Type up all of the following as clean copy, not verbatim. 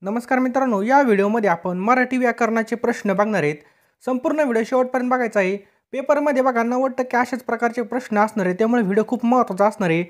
नमस्कार मित्रांनो, या व्हिडिओमध्ये आपण मराठी व्याकरणाचे प्रश्न बघणार आहेत। संपूर्ण व्हिडिओ शेवटपर्यंत बघायचा आहे। पेपरमध्ये बघा 90% अशाच प्रकारचे प्रश्न असणार आहेत, त्यामुळे व्हिडिओ खूप महत्त्वाचा असणार आहे।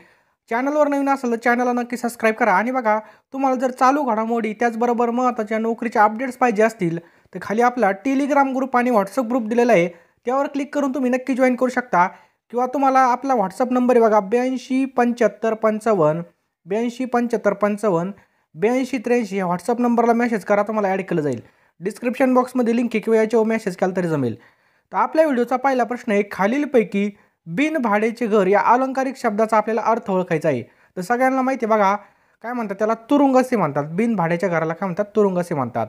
चॅनलवर नवीन असाल तर चॅनलला नक्की सबस्क्राइब करा आणि बघा तुम्हाला जर चालू घडामोडी त्याचबरोबर महत्त्वाच्या नोकरीच्या अपडेट्स पाहिजे असतील तर खाली आपला टेलिग्राम ग्रुप आणि व्हॉट्सअप ग्रुप दिलेला आहे, त्यावर क्लिक करून तुम्ही नक्की जॉइन करू शकता। किंवा तुम्हाला आपला व्हॉट्सअप नंबर आहे बघा 827555 827555 8283 या व्हॉट्सअप नंबरला मेसेज करा, तुम्हाला ॲड केलं जाईल। डिस्क्रिप्शन बॉक्समध्ये लिंक आहे किंवा याच्यावर मेसेज केला तरी जमेल। तर आपल्या व्हिडिओचा पहिला प्रश्न आहे, खालीलपैकी बिनभाडेचे घर या अलंकारिक शब्दाचा आपल्याला अर्थ ओळखायचा आहे। तर सगळ्यांना माहिती आहे बघा, काय म्हणतात त्याला, तुरुंग असे म्हणतात। बिनभाड्याच्या घराला काय म्हणतात, तुरुंग असे म्हणतात।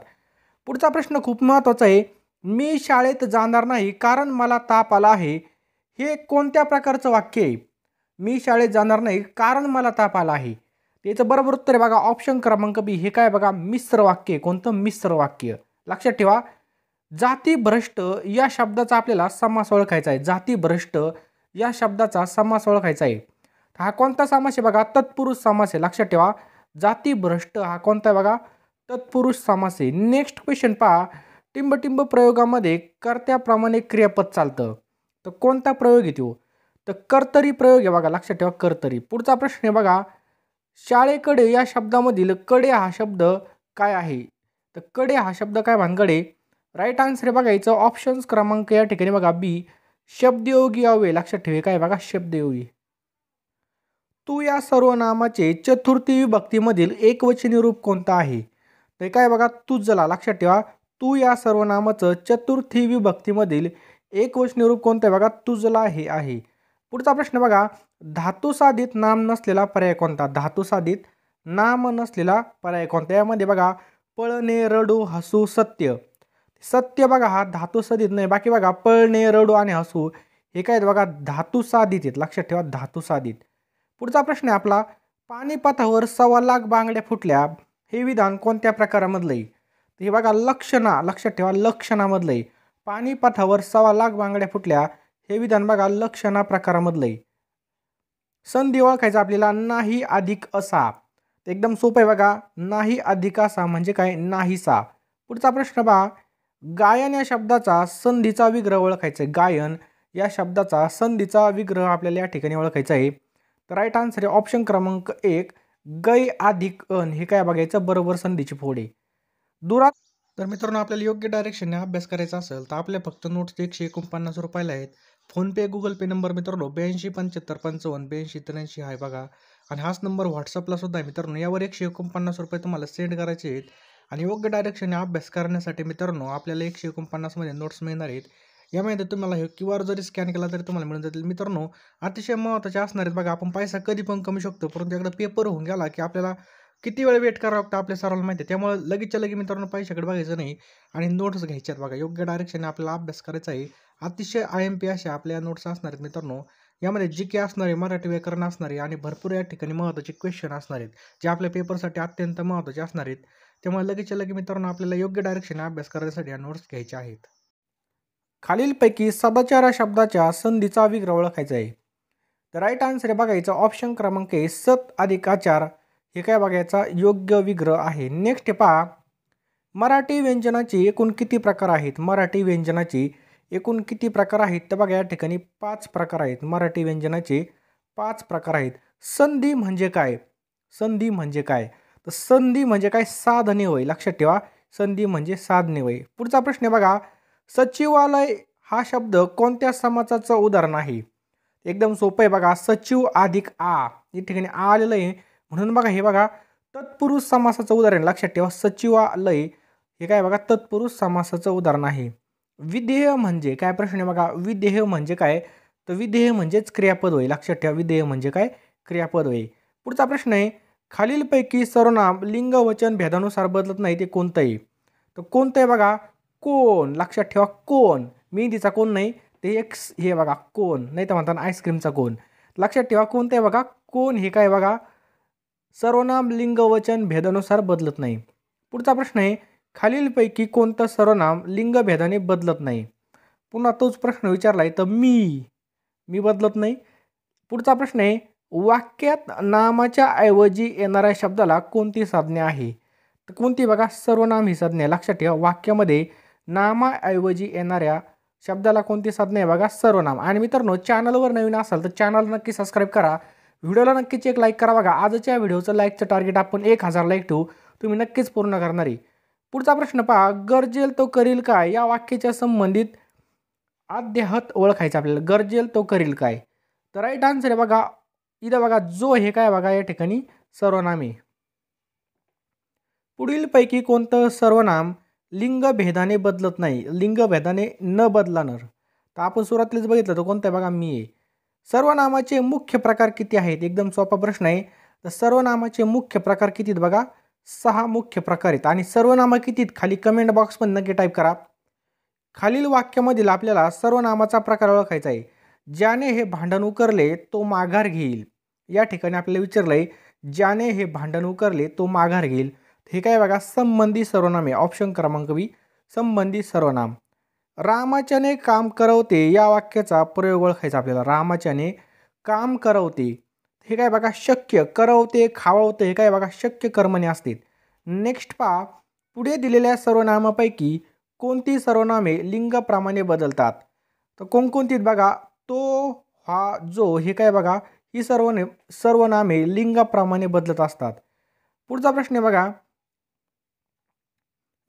पुढचा प्रश्न खूप महत्त्वाचा आहे, मी शाळेत जाणार नाही कारण मला ताप आला आहे, हे कोणत्या प्रकारचं वाक्य आहे? मी शाळेत जाणार नाही कारण मला ताप आला आहे, याचं बरोबर उत्तर आहे बघा ऑप्शन क्रमांक बी। हे काय बघा, मिश्र वाक्य। कोणतं मिश्र वाक्य? लक्षात ठेवा, जातीभ्रष्ट या शब्दाचा आपल्याला समास ओळखायचा आहे। जातीभ्रष्ट या शब्दाचा समास ओळखायचा आहे। हा कोणता समास आहे बघा, तत्पुरुष समास आहे। लक्षात ठेवा, जातीभ्रष्ट हा कोणता आहे बघा, तत्पुरुष समास आहे। नेक्स्ट क्वेश्चन पहा, टिंबटिंब प्रयोगामध्ये कर्त्याप्रमाणे क्रियापद चालतं, तर कोणता प्रयोग येतो? तर कर्तरी प्रयोग आहे बघा। लक्षात ठेवा, कर्तरी। पुढचा प्रश्न आहे बघा, शाळेकडे या शब्दामधील कडे हा शब्द काय आहे? तर कडे हा शब्द काय भानगडे? राईट आन्सर आहे बघा याचं ऑप्शन्स क्रमांक या ठिकाणी बघा बी, शब्दयोगी अव्यय। लक्षात ठेवा काय बघा, शब्दयोगी। तू या सर्वनामाचे चतुर्थी विभक्तीमधील एकवचनी रूप कोणतं आहे? तर काय बघा, तुझला। लक्षात ठेवा, तू या सर्वनामाचं चतुर्थी विभक्तीमधील एकवचनी रूप कोणतं आहे बघा, तुझला हे आहे। पुढचा प्रश्न बघा, धातुसाधित नाम नसलेला पर्याय कोणता? धातुसाधित नाम नसलेला पर्याय कोणता? यामध्ये बघा पळणे, रडू, हसू, सत्य। सत्य बघा हा धातुसाधित नाही, बाकी बघा पळणे, रडू आणि हसू हे काय बघा धातुसाधित आहेत। लक्षात ठेवा, धातुसाधित। पुढचा प्रश्न आहे आपला, पानिपतावर 1.25 लाख बांगड्या फुटल्या हे विधान कोणत्या प्रकारामधलं आहे? हे बघा लक्षणा। लक्षात ठेवा, लक्षणामधलं आहे। पानिपतावर 1.25 लाख बांगड्या फुटल्या हे विधान बघा लक्षणा प्रकारामधलं आहे। संधी ओळखायचा आपल्याला, नाही अधिक असा। एकदम सोपं आहे बघा, नाही अधिक असा म्हणजे काय, नाहीसा। पुढचा प्रश्न बघा, गायन या शब्दाचा संधीचा विग्रह ओळखायचा आहे। गायन या शब्दाचा संधीचा विग्रह आपल्याला या ठिकाणी ओळखायचा आहे। तर राईट आन्सर आहे ऑप्शन क्रमांक 1, गै अधिक अन। हे काय बघायचं, बरोबर संधीची फोड आहे। दुरात। तर मित्रांनो, आपल्याला योग्य डायरेक्शनने अभ्यास करायचा असेल तर आपल्या फक्त नोट्स 149 रुपयाला आहेत। फोनपे, गुगल पे नंबर मित्रांनो 827555 8283 आहे बघा। आणि हाच नंबर व्हॉट्सअपला सुद्धा आहे मित्रांनो। यावर 149 रुपये तुम्हाला सेंड करायचे आहेत। आणि योग्य डायरेक्शनने अभ्यास करण्यासाठी मित्रांनो आपल्याला 149 मध्ये नोट्स मिळणार आहेत। यामध्ये तुम्हाला हे QR जरी स्कॅन केला तरी तुम्हाला मिळून जातील मित्रांनो। अतिशय महत्त्वाचे असणार आहेत बघा। आपण पैसा कधी पण कमी शकतो, परंतु एकदा पेपर होऊन गेला की आपल्याला किती वेळ वेट करावं लागतं आपल्या सर्वांना माहिती आहे। त्यामुळे लगेचच्या लगे मित्रांनो पैशाकडे बघायचं नाही आणि नोट्स घ्यायच्यात बघा। योग्य डायरेक्शनने आपल्याला अभ्यास करायचा आहे। अतिशय IMP अशा आपल्या नोट्स असणार आहेत मित्रांनो। यामध्ये GK असणार आहे, मराठी व्याकरण असणार आहे आणि भरपूर या ठिकाणी महत्त्वाचे क्वेश्चन असणार आहेत, जे आपल्या पेपरसाठी अत्यंत महत्त्वाचे असणार आहेत। त्यामुळे लगेचच्या लगे मित्रांनो आपल्याला योग्य डायरेक्शनने अभ्यास करण्यासाठी या नोट्स घ्यायच्या आहेत। खालीलपैकी सदाचार शब्दाच्या संधीचा विग्रह ओळखायचा आहे। तर राईट आन्सर आहे बघायचं ऑप्शन क्रमांक ए, सत अधिक आचार हे काय बघायचा योग्य विग्रह आहे। नेक्स्ट पहा, मराठी व्यंजनाचे एकूण किती प्रकार आहेत? मराठी व्यंजनाचे एकूण किती प्रकार आहेत? तर बघा या ठिकाणी 5 प्रकार आहेत। मराठी व्यंजनाचे 5 प्रकार आहेत। संधी म्हणजे काय? संधी म्हणजे काय? तर संधी म्हणजे काय, साधने होय। लक्षात ठेवा, संधी म्हणजे साधने होय। पुढचा प्रश्न आहे बघा, सचिवालय हा शब्द कोणत्या समासाचं उदाहरण आहे? एकदम सोपं आहे बघा, सचिव अधिक आ, या ठिकाणी आ आलेलं आहे म्हणून बघा हे बघा तत्पुरुष समासाचं उदाहरण। लक्षात ठेवा, सचिवालय हे काय बघा तत्पुरुष समासाचं उदाहरण आहे। विधेय म्हणजे काय? प्रश्न आहे बघा, विधेय म्हणजे काय? तर विधेय म्हणजेच क्रियापद होय। लक्षात ठेवा, विधेय म्हणजे काय, क्रियापद होय। पुढचा प्रश्न आहे, खालीलपैकी सर्वनाम लिंग वचन भेदानुसार बदलत नाही ते कोणतं आहे? तर कोणतं आहे बघा, कोण। लक्षात ठेवा, कोण। मेहंदीचा कोण नाही, ते एक हे बघा कोण, नाही तर म्हणतात आईस्क्रीमचा कोण। लक्षात ठेवा, कोणतं आहे बघा, कोण हे काय बघा सर्वनाम लिंग वचन भेदानुसार बदलत नाही। पुढचा प्रश्न आहे, खालीलपैकी कोणतं सर्वनाम लिंगभेदाने बदलत नाही? पुन्हा तोच प्रश्न विचारलाय, तर मी बदलत नाही। पुढचा प्रश्न आहे, वाक्यात नामाच्या ऐवजी येणाऱ्या शब्दाला कोणती साधने आहे? तर तर कोणती बघा, सर्वनाम ही संज्ञा. लक्षात ठेवा, वाक्यामध्ये नामाऐवजी येणाऱ्या शब्दाला कोणती संज्ञा आहे बघा, सर्वनाम. आणि मित्रांनो, चॅनलवर नवीन असाल तर चॅनल नक्की सबस्क्राईब करा, व्हिडिओला नक्कीच एक लाईक करा. बघा, आजच्या व्हिडिओचं लाईकचं टार्गेट आपण 1000 लाईक ठेवू, तुम्ही नक्कीच पूर्ण करणार आहे. पुढचा प्रश्न पहा, गरजेल तो करील काय या वाक्याच्या संबंधित अध्याहत ओळखायचं आपल्याला. गरजेल तो करील काय, तर राईट आन्सर आहे बघा इथं बघा, जो हे काय बघा या ठिकाणी सर्वनाम आहे. पुढीलपैकी कोणतं सर्वनाम लिंगभेदाने बदलत नाही, लिंगभेदाने न बदलणार. तर आपण सुरुवातीलाच बघितलं तर कोणतं आहे बघा, मी आहे. सर्वनामाचे मुख्य प्रकार किती आहेत, एकदम सोपा प्रश्न आहे. तर सर्वनामाचे मुख्य प्रकार किती आहेत बघा, 6 मुख्य प्रकार आहेत. आणि सर्वनाम किती आहेत खाली कमेंट बॉक्समध्ये नक्की टाईप करा. खालील वाक्यामधील आपल्याला सर्वनामाचा प्रकार ओळखायचा आहे. ज्याने हे भांडण उकरले तो माघार घेईल. या ठिकाणी आपल्याला विचारलंय, ज्याने हे भांडण उकरले तो माघार घेईल. हे काय बघा, संबंधी सर्वनाम आहे. ऑप्शन क्रमांक बी, संबंधी सर्वनाम. रामाच्याने काम करवते या वाक्याचा प्रयोग ओळखायचा आपल्याला. रामाच्याने काम करवते, हे काय बघा, शक्य. करवते, खाववते, हे काय बघा, शक्य कर्मणे असते. नेक्स्ट पहा, पुढे दिलेल्या सर्वनामापैकी कोणती सर्वनामे लिंगाप्रमाणे बदलतात. तर कोणकोणती बघा, तो, हा, जो, हे काय बघा, ही सर्वनामे लिंगाप्रमाणे बदलत असतात. पुढचा प्रश्न आहे बघा,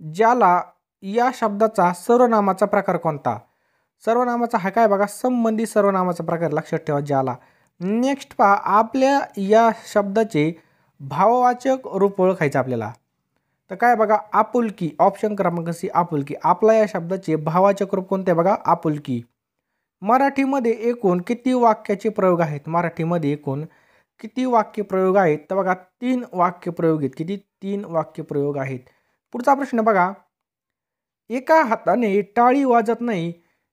ज्याला या शब्दाचा सर्वनामाचा प्रकार कोणता. सर्वनामाचा हा काय बघा, संबंधी सर्वनामाचा प्रकार. लक्षात ठेवा, ज्याला. नेक्स्ट पहा, आपल्या या शब्दाचे भाववाचक रूप ओळखायचं आपल्याला. तर काय बघा, आपुलकी. ऑप्शन क्रमांक सी, आपुलकी. आपला या शब्दाचे भाववाचक रूप कोणते बघा, आपुलकी. मराठीमध्ये एकूण किती वाक्याचे प्रयोग आहेत. मराठीमध्ये एकूण किती वाक्यप्रयोग आहेत. तर बघा, 3 वाक्यप्रयोग आहेत. किती, 3 वाक्यप्रयोग आहेत. पुढचा प्रश्न बघा, एका हाताने टाळी वाजत नाही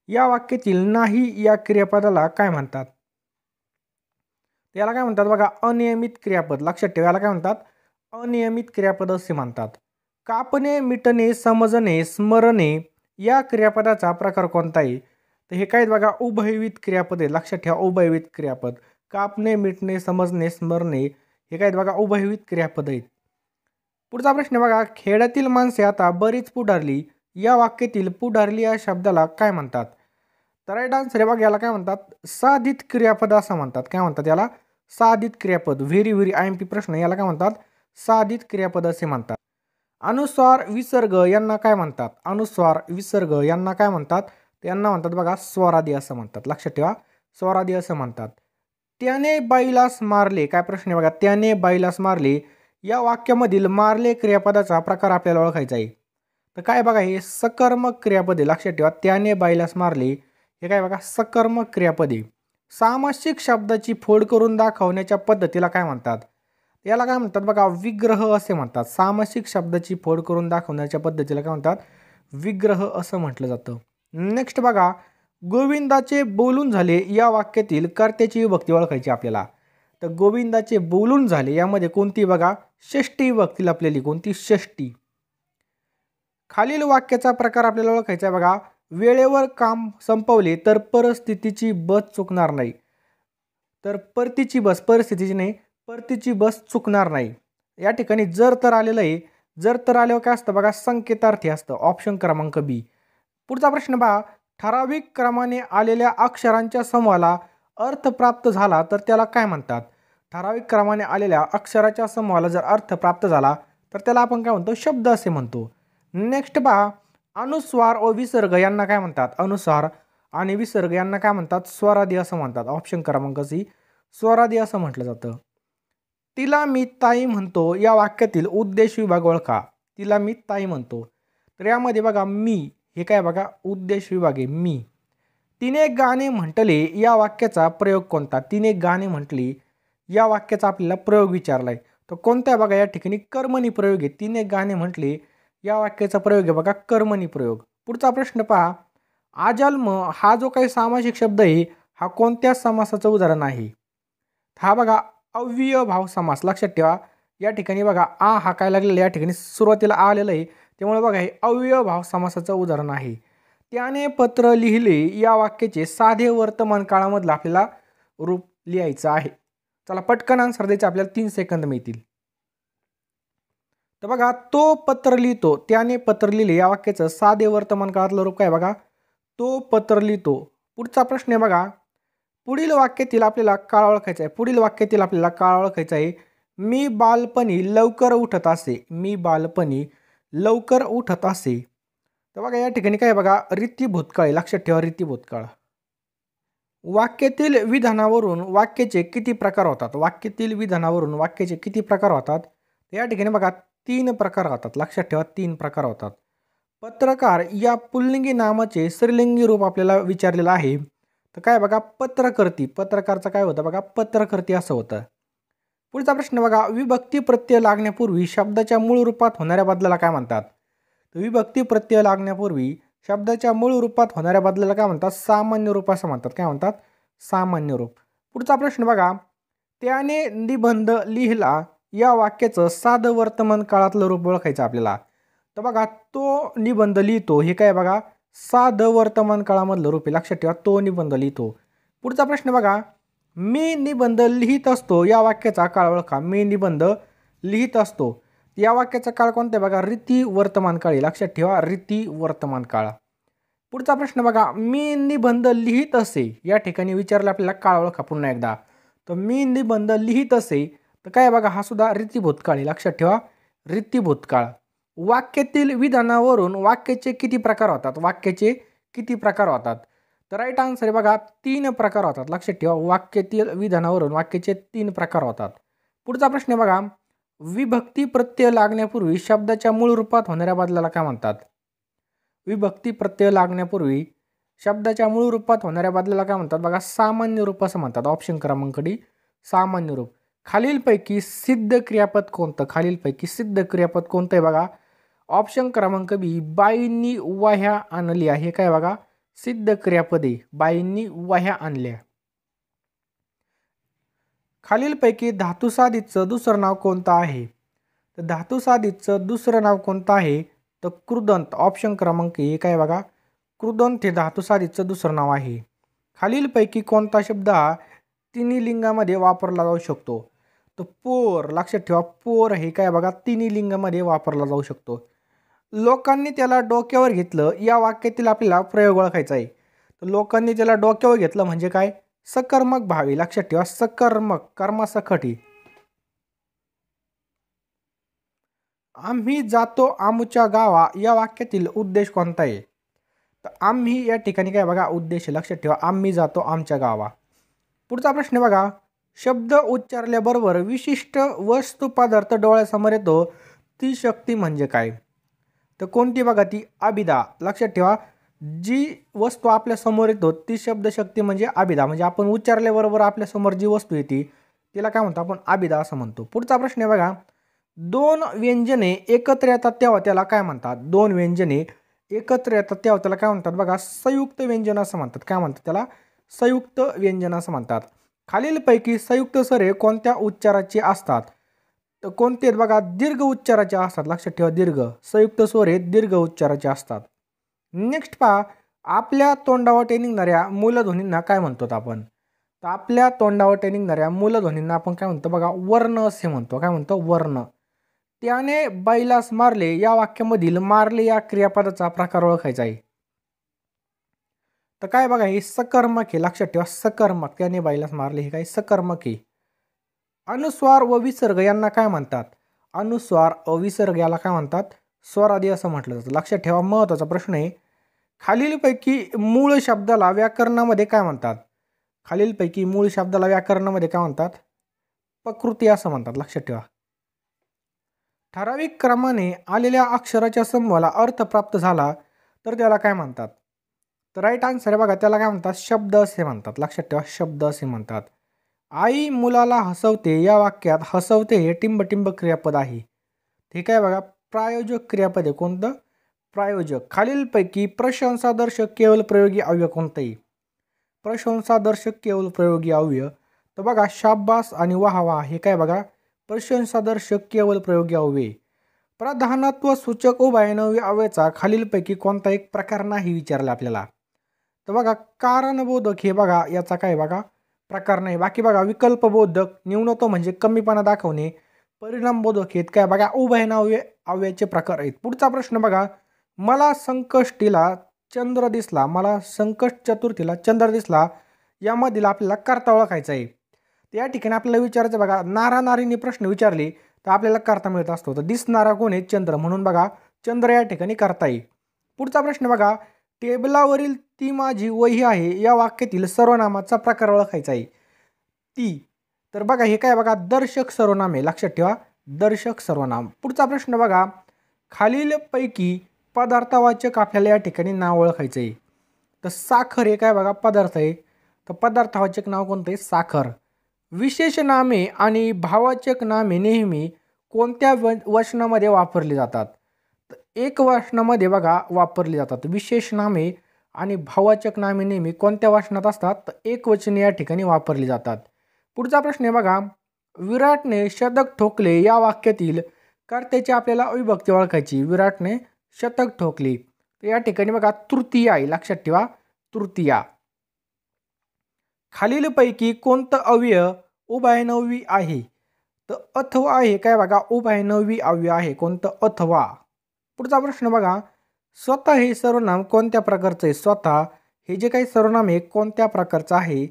या वाक्यातील नाही या क्रियापदाला काय म्हणतात. याला काय म्हणतात बघा, अनियमित क्रियापद. लक्षात ठेवा, याला काय म्हणतात, अनियमित क्रियापद असे म्हणतात. कापणे, मिटणे, समजणे, स्मरणे या क्रियापदाचा प्रकार कोणता आहे. तर हे काय बघा, उभयविध क्रियापद आहे. लक्षात ठेवा, उभयविध क्रियापद. कापणे, मिटणे, समजणे, स्मरणे हे काय बघा, उभयविध क्रियापद आहेत. पुढचा प्रश्न बघा, खेड्यातील माणसे आता बरीच पुढारली या वाक्यातील पुढारली या शब्दाला काय म्हणतात. तर राईट आन्सर आहे बघा, याला काय म्हणतात, साधित क्रियापद असं म्हणतात. काय म्हणतात याला, साधित क्रियापद. व्हेरी व्हेरी IMP प्रश्न. याला काय म्हणतात, साधित क्रियापद असे म्हणतात. अनुस्वार, विसर्ग यांना काय म्हणतात. अनुस्वार, विसर्ग यांना काय म्हणतात, त्यांना म्हणतात बघा, स्वरादी असं म्हणतात. लक्षात ठेवा, स्वरादी असं म्हणतात. त्याने बाईलास मारले, काय प्रश्न आहे बघा, त्याने बाईलास मारले या वाक्यामधील मारले क्रियापदाचा प्रकार आपल्याला ओळखायचा आहे. तर काय बघा, हे सकर्मक क्रियापद आहे. लक्षात ठेवा, त्याने बाईलास मारले हे काय बघा, सकर्मक क्रियापद आहे. सामासिक शब्दाची फोड करून दाखवण्याच्या पद्धतीला काय म्हणतात. याला काय म्हणतात बघा, विग्रह असे म्हणतात. सामासिक शब्दाची फोड करून दाखवण्याच्या पद्धतीला काय म्हणतात, विग्रह असं म्हटलं जातं. नेक्स्ट बघा, गोविंदाचे बोलून झाले या वाक्यातील कर्त्याची विभक्ती ओळखायची आपल्याला. तर गोविंदाचे बोलून झाले यामध्ये कोणती बघा, षष्ठी विभक्ती लपलेली. कोणती, षष्ठी. खालील वाक्याचा प्रकार आपल्याला ओळखायचा आहे बघा, वेळेवर काम संपवले तर परिस्थितीची बस चुकणार नाही. तर परतीची बस, परिस्थितीची नाही, परतीची बस चुकणार नाही. या ठिकाणी जर तर आलेलं आहे. जर तर आल्यावर काय असतं बघा, संकेतार्थी असतं. ऑप्शन क्रमांक बी. पुढचा प्रश्न पहा, ठराविक क्रमाने आलेल्या अक्षरांच्या समूहाला अर्थ प्राप्त झाला तर त्याला काय म्हणतात. ठराविक क्रमाने आलेल्या अक्षराच्या समूहाला जर अर्थ प्राप्त झाला तर त्याला आपण काय म्हणतो, शब्द असे म्हणतो. नेक्स्ट पहा, अनुस्वार व विसर्ग यांना काय म्हणतात. अनुस्वार आणि विसर्ग यांना काय म्हणतात, स्वरादी असं म्हणतात. ऑप्शन क्रमांक सी, स्वरादी असं म्हटलं जातं. तिला मी ताई म्हणतो या वाक्यातील उद्देश विभाग ओळखा. तिला मी ताई म्हणतो, तर यामध्ये बघा, मी हे काय बघा, उद्देश विभाग आहे, मी. तिने गाणे म्हटले या वाक्याचा प्रयोग कोणता. तिने गाणे म्हटले या वाक्याचा आपल्याला प्रयोग विचारलाय. तर कोणता बघा, या ठिकाणी कर्मणी प्रयोग आहे. तिने गाणे म्हटले या वाक्याचा प्रयोग आहे बघा, कर्मणी प्रयोग. पुढचा प्रश्न पहा, आजन्म हा जो काही सामासिक शब्द आहे हा कोणत्या समासाचं उदाहरण आहे. हा बघा, अव्ययभाव समास. लक्षात ठेवा, या ठिकाणी बघा, आ हा काय लागलेला, या ठिकाणी सुरुवातीला आलेलं आहे, त्यामुळे बघा हे अव्ययभाव समासाचं उदाहरण आहे. त्याने पत्र लिहिले या वाक्याचे साधे वर्तमान काळामधलं आपल्याला रूप लिहायचं आहे. चला पटकन आन्सर द्यायचं, आपल्याला 3 सेकंद मिळतील. तर बघा, तो पत्र लिहितो, त्याने पत्र लिहिले या वाक्याचं साधे वर्तमान काळातलं रूप काय बघा, तो पत्र लिहितो. पुढचा प्रश्न आहे बघा, पुढील वाक्यातील आपल्याला काळ ओळखायचा आहे. पुढील वाक्यातील आपल्याला काळ ओळखायचा आहे. मी बालपणी लवकर उठत असे. मी बालपणी लवकर उठत असे. तर बघा या ठिकाणी काय बघा, रीती भूतकाळ, लक्षात ठेवा रीती भूतकाळ. वाक्यातील विधानावरून वाक्याचे किती प्रकार होतात? वाक्यातील विधानावरून वाक्याचे किती प्रकार होतात? या ठिकाणी बघा 3 प्रकार होतात. लक्षात ठेवा 3 प्रकार होतात. पत्रकार या पुल्लिंगी नामाचे स्त्रीलिंगी रूप आपल्याला विचारलेलं आहे. तर काय बघा, पत्रकर्ती. पत्रकारचं काय होतं बघा, पत्रकर्ती असं होतं. पुढचा प्रश्न बघा, विभक्ती प्रत्यय लागण्यापूर्वी शब्दाच्या मूळ रूपात होणाऱ्या बदलाला काय म्हणतात? तर विभक्ती प्रत्यय लागण्यापूर्वी शब्दाच्या मूळ रूपात होणाऱ्या बदलाला काय म्हणतात? सामान्य रूप असं म्हणतात. काय म्हणतात? सामान्य रूप. पुढचा प्रश्न बघा, त्याने निबंध लिहिला या वाक्याचं साधं वर्तमान काळातलं रूप ओळखायचं आपल्याला. तर बघा, तो निबंध लिहितो हे काय बघा, साधं वर्तमान काळामधलं रूप आहे. लक्षात ठेवा, तो निबंध लिहितो. पुढचा प्रश्न बघा, मी निबंध लिहित असतो या वाक्याचा काळ ओळखा. मी निबंध लिहित असतो या वाक्याचा काळ कोणता आहे बघा, रीती वर्तमान काळी. लक्षात ठेवा, रीती वर्तमान काळ. पुढचा प्रश्न बघा, मी निबंध लिहित असे या ठिकाणी विचारलं आपल्याला काळ ओळखा पुन्हा एकदा. तर मी निबंध लिहित असे तर काय बघा, हा सुद्धा रीती भूतकाळी. लक्षात ठेवा, रीती भूतकाळ. वाक्यातील विधानावरून वाक्याचे किती प्रकार होतात? वाक्याचे किती प्रकार होतात? तर राईट आन्सर आहे बघा, 3 प्रकार होतात. लक्षात ठेवा, वाक्यातील विधानावरून वाक्याचे 3 प्रकार होतात. पुढचा प्रश्न आहे बघा, विभक्ती प्रत्यय लागण्यापूर्वी शब्दाच्या मूळ रूपात होणाऱ्या बदलाला काय म्हणतात? विभक्ती प्रत्यय लागण्यापूर्वी शब्दाच्या मूळ रूपात होणाऱ्या बदलाला काय म्हणतात बघा, सामान्य रूप असं म्हणतात. ऑप्शन क्रमांक डी, सामान्य रूप. खालीलपैकी सिद्ध क्रियापद कोणतं? खालीलपैकी सिद्ध क्रियापद कोणतं आहे बघा, ऑप्शन क्रमांक बी, बाईंनी वह्या आणल्या. हे काय बघा, सिद्ध क्रियापद आहे. बाईंनी वह्या आणल्या. खालीलपैकी धातुसाधितचं दुसरं नाव कोणतं आहे? तर धातुसाधितचं दुसरं नाव कोणतं आहे? तर कृदंत. ऑप्शन क्रमांक ए काय बघा, कृदंत हे धातुसाधितचं दुसरं नाव आहे. खालीलपैकी कोणता शब्द हा तिन्ही लिंगामध्ये वापरला जाऊ शकतो? तर पोर. लक्षात ठेवा, पोर हे काय बघा, तिन्ही लिंगामध्ये वापरला जाऊ शकतो. लोकांनी त्याला डोक्यावर घेतलं या वाक्यातील आपल्याला प्रयोग ओळखायचा आहे. तर लोकांनी त्याला डोक्यावर घेतलं म्हणजे काय, सकर्मक भावी. लक्षात ठेवा, सकर्मक, कर्मासकटी. आम्ही जातो आमच्या गावा या वाक्यातील उद्देश कोणता आहे? तर आम्ही या ठिकाणी काय बघा, उद्देश. लक्षात ठेवा, आम्ही जातो आमच्या गावा. पुढचा प्रश्न बघा, शब्द उच्चारल्याबरोबर विशिष्ट वस्तू पदार्थ डोळ्यासमोर येतो ती शक्ती म्हणजे काय? तर कोणती बघा, ती अभिधा. लक्षात ठेवा, जी वस्तू आपल्या समोर येतो ती शब्दशक्ती म्हणजे अभिधा. म्हणजे आपण उच्चारल्याबरोबर आपल्यासमोर जी वस्तू येते तिला काय म्हणतो आपण, अभिधा असं म्हणतो. पुढचा प्रश्न आहे बघा, 2 व्यंजने एकत्र येतात तेव्हा त्याला काय म्हणतात? 2 व्यंजने एकत्र येतात तेव्हा त्याला काय म्हणतात बघा, संयुक्त व्यंजन असं म्हणतात. काय म्हणतात त्याला? संयुक्त व्यंजन असं म्हणतात. खालीलपैकी संयुक्त स्वरे कोणत्या उच्चाराची असतात? तर कोणते आहेत बघा, दीर्घ उच्चाराचे असतात. लक्षात ठेवा, दीर्घ. संयुक्त स्वर हे दीर्घ उच्चाराचे असतात. नेक्स्ट पहा, आपल्या तोंडावाटे निघणाऱ्या मूलध्वनींना काय म्हणतो आपण? तर आपल्या तोंडावाटे निघणाऱ्या मूलध्वनींना आपण काय म्हणतो बघा, वर्ण असे म्हणतो. काय म्हणतो? वर्ण. त्याने बैलास मारले या वाक्यामधील मारले या क्रियापदाचा प्रकार ओळखायचा आहे. तर काय बघा, हे सकर्मक आहे. लक्षात ठेवा, सकर्मक. त्याने बैलास मारले हे काय, सकर्मक आहे. अनुस्वार व विसर्ग यांना काय म्हणतात? अनुस्वार व विसर्ग याला काय म्हणतात? स्वरादी असं म्हटलं जातं. लक्षात ठेवा, महत्त्वाचा प्रश्न आहे. खालीलपैकी मूळ शब्दाला व्याकरणामध्ये काय म्हणतात? खालीलपैकी मूळ शब्दाला व्याकरणामध्ये काय म्हणतात? प्रकृती असं म्हणतात. लक्षात ठेवा. ठराविक क्रमाने आलेल्या अक्षराच्या समूहाला अर्थ प्राप्त झाला तर त्याला काय म्हणतात? तर राईट आन्सर आहे बघा, त्याला काय म्हणतात? शब्द असे म्हणतात. लक्षात ठेवा, शब्द असे म्हणतात. आई मुलाला हसवते या वाक्यात हसवते हे टिंबटिंब क्रियापद आहे. ठीक आहे बघा, प्रायोजक क्रियापद आहे. कोणतं? प्रायोजक. खालीलपैकी प्रशंसादर्शक केवळ प्रयोगी अव्यय कोणतंही? प्रशंसादर्शक केवळ प्रयोगी अव्यय तर बघा, शाबास आणि वाहवा हे काय बघा, प्रशंसादर्शक केवळ प्रयोगी अव्यय. प्रधानत्व सूचक उभयनव्य अव्ययाचा खालीलपैकी कोणता एक प्रकार नाही विचारला आपल्याला. तर बघा, कारणबोधक हे बघा, याचा काय बघा, प्रकार नाही. बाकी बघा, विकल्पबोधक न्यूनत्व म्हणजे कमीपणा दाखवणे, परिणामबोधक आहेत काय बघा उभयनाव्य अव्ययाचे प्रकार आहेत. पुढचा प्रश्न बघा, मला संकष्टीला चंद्र दिसला, मला संकष्ट चतुर्थीला चंद्र दिसला यामधील आपल्याला कर्ता ओळखायचा आहे. तर या ठिकाणी आपल्याला विचारायचं बघा, नारा नारीने प्रश्न विचारले तर आपल्याला कर्ता मिळत असतो. तर दिसणारा कोण आहे? चंद्र, म्हणून बघा चंद्र या ठिकाणी कर्ता आहे. पुढचा प्रश्न बघा, टेबलावरील ती माझी वही आहे या वाक्यातील सर्वनामाचा प्रकार ओळखायचा आहे. ती, तर बघा हे काय बघा दर्शक सर्वनाम आहे, लक्षात ठेवा दर्शक सर्वनाम. पुढचा प्रश्न बघा, खालीलपैकी पदार्थवाचक आपल्याला या ठिकाणी नाव ओळखायचं आहे. तर साखर हे काय बघा पदार्थ आहे, तर पदार्थवाचक नाव कोणतं आहे? साखर. विशेष नामे आणि भाववाचक नामे नेहमी कोणत्या वचनामध्ये वापरली जातात? तर एक वचनामध्ये बघा वापरली जातात. विशेष नामे आणि भाववाचक नामे नेहमी कोणत्या वचनात असतात? तर एकवचनी या ठिकाणी वापरली जातात. पुढचा प्रश्न आहे बघा, विराटने शतक ठोकले या वाक्यातील कर्त्याची आपल्याला अविभक्ती ओळखायची. विराटने शतक ठोकले, तर या ठिकाणी बघा तृतीया आहे, लक्षात ठेवा तृतीया. खालीलपैकी कोणतं अव्यय उभयनवी आहे? तर अथवा आहे काय बघा उभयनवी अव्यय आहे, कोणतं? अथवा. पुढचा प्रश्न बघा, स्वतः हे सर्वनाम कोणत्या प्रकारचं आहे? स्वतः हे जे काही सर्वनाम आहे कोणत्या प्रकारचं आहे?